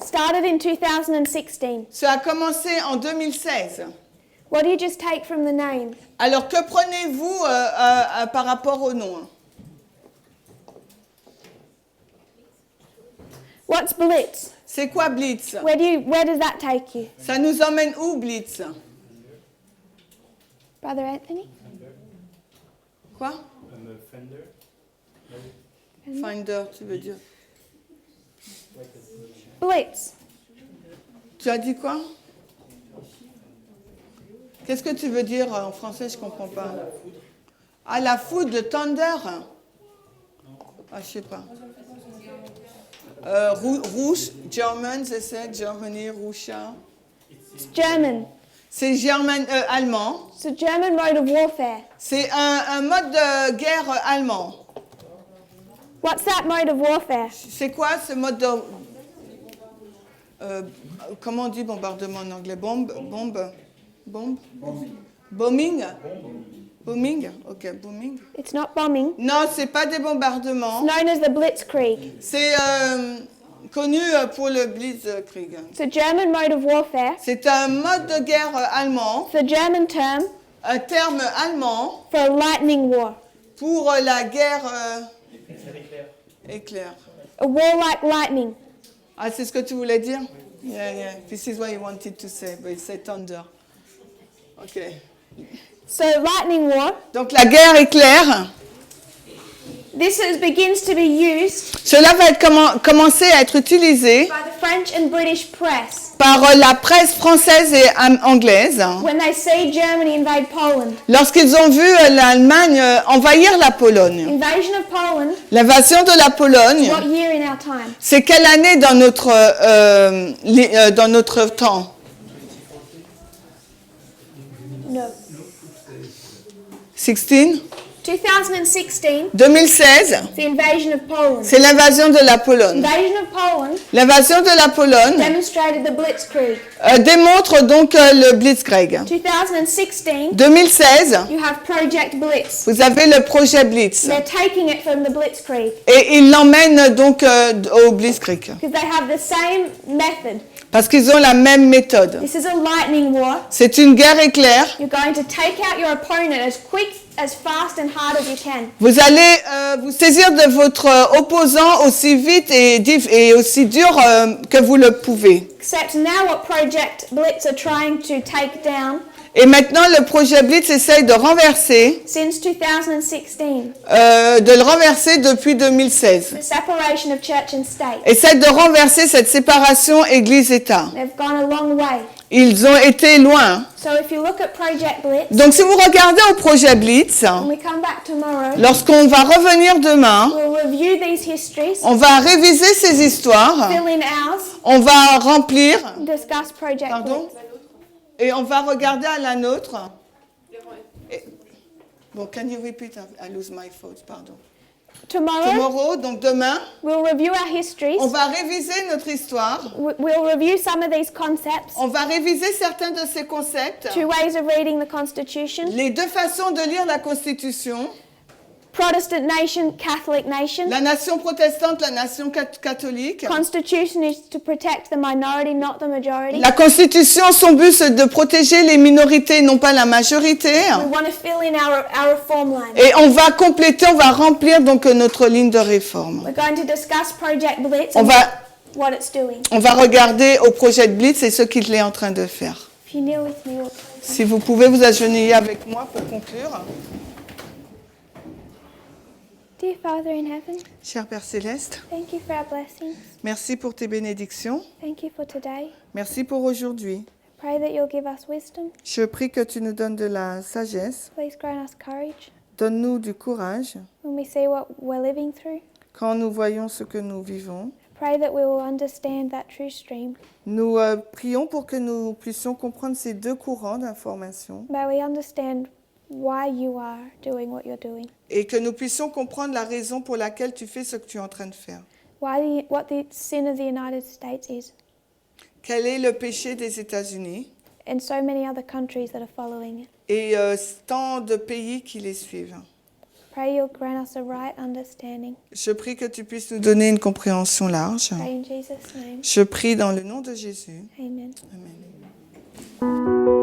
Started in 2016. Ça a commencé en 2016. What do you just take from the name? Alors, que prenez-vous par rapport au nom? What's Blitz? C'est quoi Blitz? Where does that take you? Ça nous emmène où, Blitz? Brother Anthony? Quoi? Finder, tu veux dire? Blitz. Tu as dit quoi? Qu'est-ce que tu veux dire en français? Je ne comprends pas. Ah, la foudre, le thunder? Ah, je ne sais pas. Rouge, German, c'est ça? Germany, Russia. It's German. C'est allemand. It's a German mode of warfare. C'est un mode de guerre allemand. What's that mode of warfare? C'est quoi ce mode de... comment on dit bombardement en anglais? Bombe? Bombing? Bombing? Ok, bombing. It's not bombing. Non, c'est pas des bombardements. It's known as the Blitzkrieg. C'est connu pour le Blitzkrieg. It's a German mode of warfare. C'est un mode de guerre allemand, It's a German term un terme allemand for a lightning war. pour la guerre éclair. A war like lightning. Ah, c'est ce que tu voulais dire? Yeah. This is what you wanted to say, but it's thunder. Ok. So lightning war, Donc la guerre éclair, begins to be used cela va commencer à être utilisé by the French and British press par la presse française et anglaise when they see Germany invade Poland. lorsqu'ils ont vu l'Allemagne envahir la Pologne. Invasion of Poland, L'invasion de la Pologne, what year in our time? c'est quelle année dans notre temps? No. 16? 2016, 2016, the invasion of Poland. c'est l'invasion de la Pologne. Invasion of Poland L'invasion de la Pologne demonstrated the Blitzkrieg. démontre donc le Blitzkrieg. 2016, 2016, you have Project Blitz. vous avez le projet Blitz. They're taking it from the Blitzkrieg Et ils l'emmènent donc au Blitzkrieg. because they have the same method. Parce qu'ils ont la même méthode. This is a lightning war. C'est une guerre éclair. You're going to take out your opponent as quick, as fast and hard as you can. Vous allez vous saisir de votre opposant aussi vite et aussi dur que vous le pouvez. Except now what Project Blitz are trying to take down Et maintenant, le projet Blitz essaye de renverser, since 2016, de le renverser depuis 2016. the separation of church and state. Essaie de renverser cette séparation Église-État. They've gone a long way. Ils ont été loin. So if you look at Project Blitz, Donc, si vous regardez au projet Blitz, when we come back tomorrow, lorsqu'on va revenir demain, we'll review these histories, on va réviser ces histoires, fill in ours, on va remplir, discuss Project pardon, Blitz. et on va regarder à la nôtre. Bon, can you repeat? I lose my thoughts, pardon. Tomorrow, donc demain, we'll review our histories. on va réviser notre histoire. We'll review some of these concepts. On va réviser certains de ces concepts. 2 ways of reading the Constitution. Les 2 façons de lire la Constitution. Protestant nation, Catholic nation. La nation protestante, la nation catholique. Constitution is to protect the minority, not the majority. La Constitution, son but, c'est de protéger les minorités, non pas la majorité. We want to fill in our reform line. Et on va compléter, on va remplir donc notre ligne de réforme. We're going to discuss Project Blitz On and va, what it's doing. on va regarder au projet de Blitz et ce qu'il est en train de faire. If you kneel with me, we'll pray. Si vous pouvez vous agenouiller avec moi pour conclure. Dear Father in heaven, Cher Père Céleste, thank you for our blessings. merci pour tes bénédictions. Thank you for today. Merci pour aujourd'hui. Pray that you'll give us wisdom. Je prie que tu nous donnes de la sagesse. Please grant us courage Donne-nous du courage when we see what we're living through. quand nous voyons ce que nous vivons. Pray that we will understand that true stream. Nous prions pour que nous puissions comprendre ces 2 courants d'information May we understand why you are doing what you're doing. et que nous puissions comprendre la raison pour laquelle tu fais ce que tu es en train de faire. What the sin of the United States is, Quel est le péché des États-Unis and so many other countries that are following it. et tant de pays qui les suivent. Pray you'll grant us a right understanding. Je prie que tu puisses nous donner une compréhension large. Pray in Jesus' name. Je prie dans le nom de Jésus. Amen. Amen.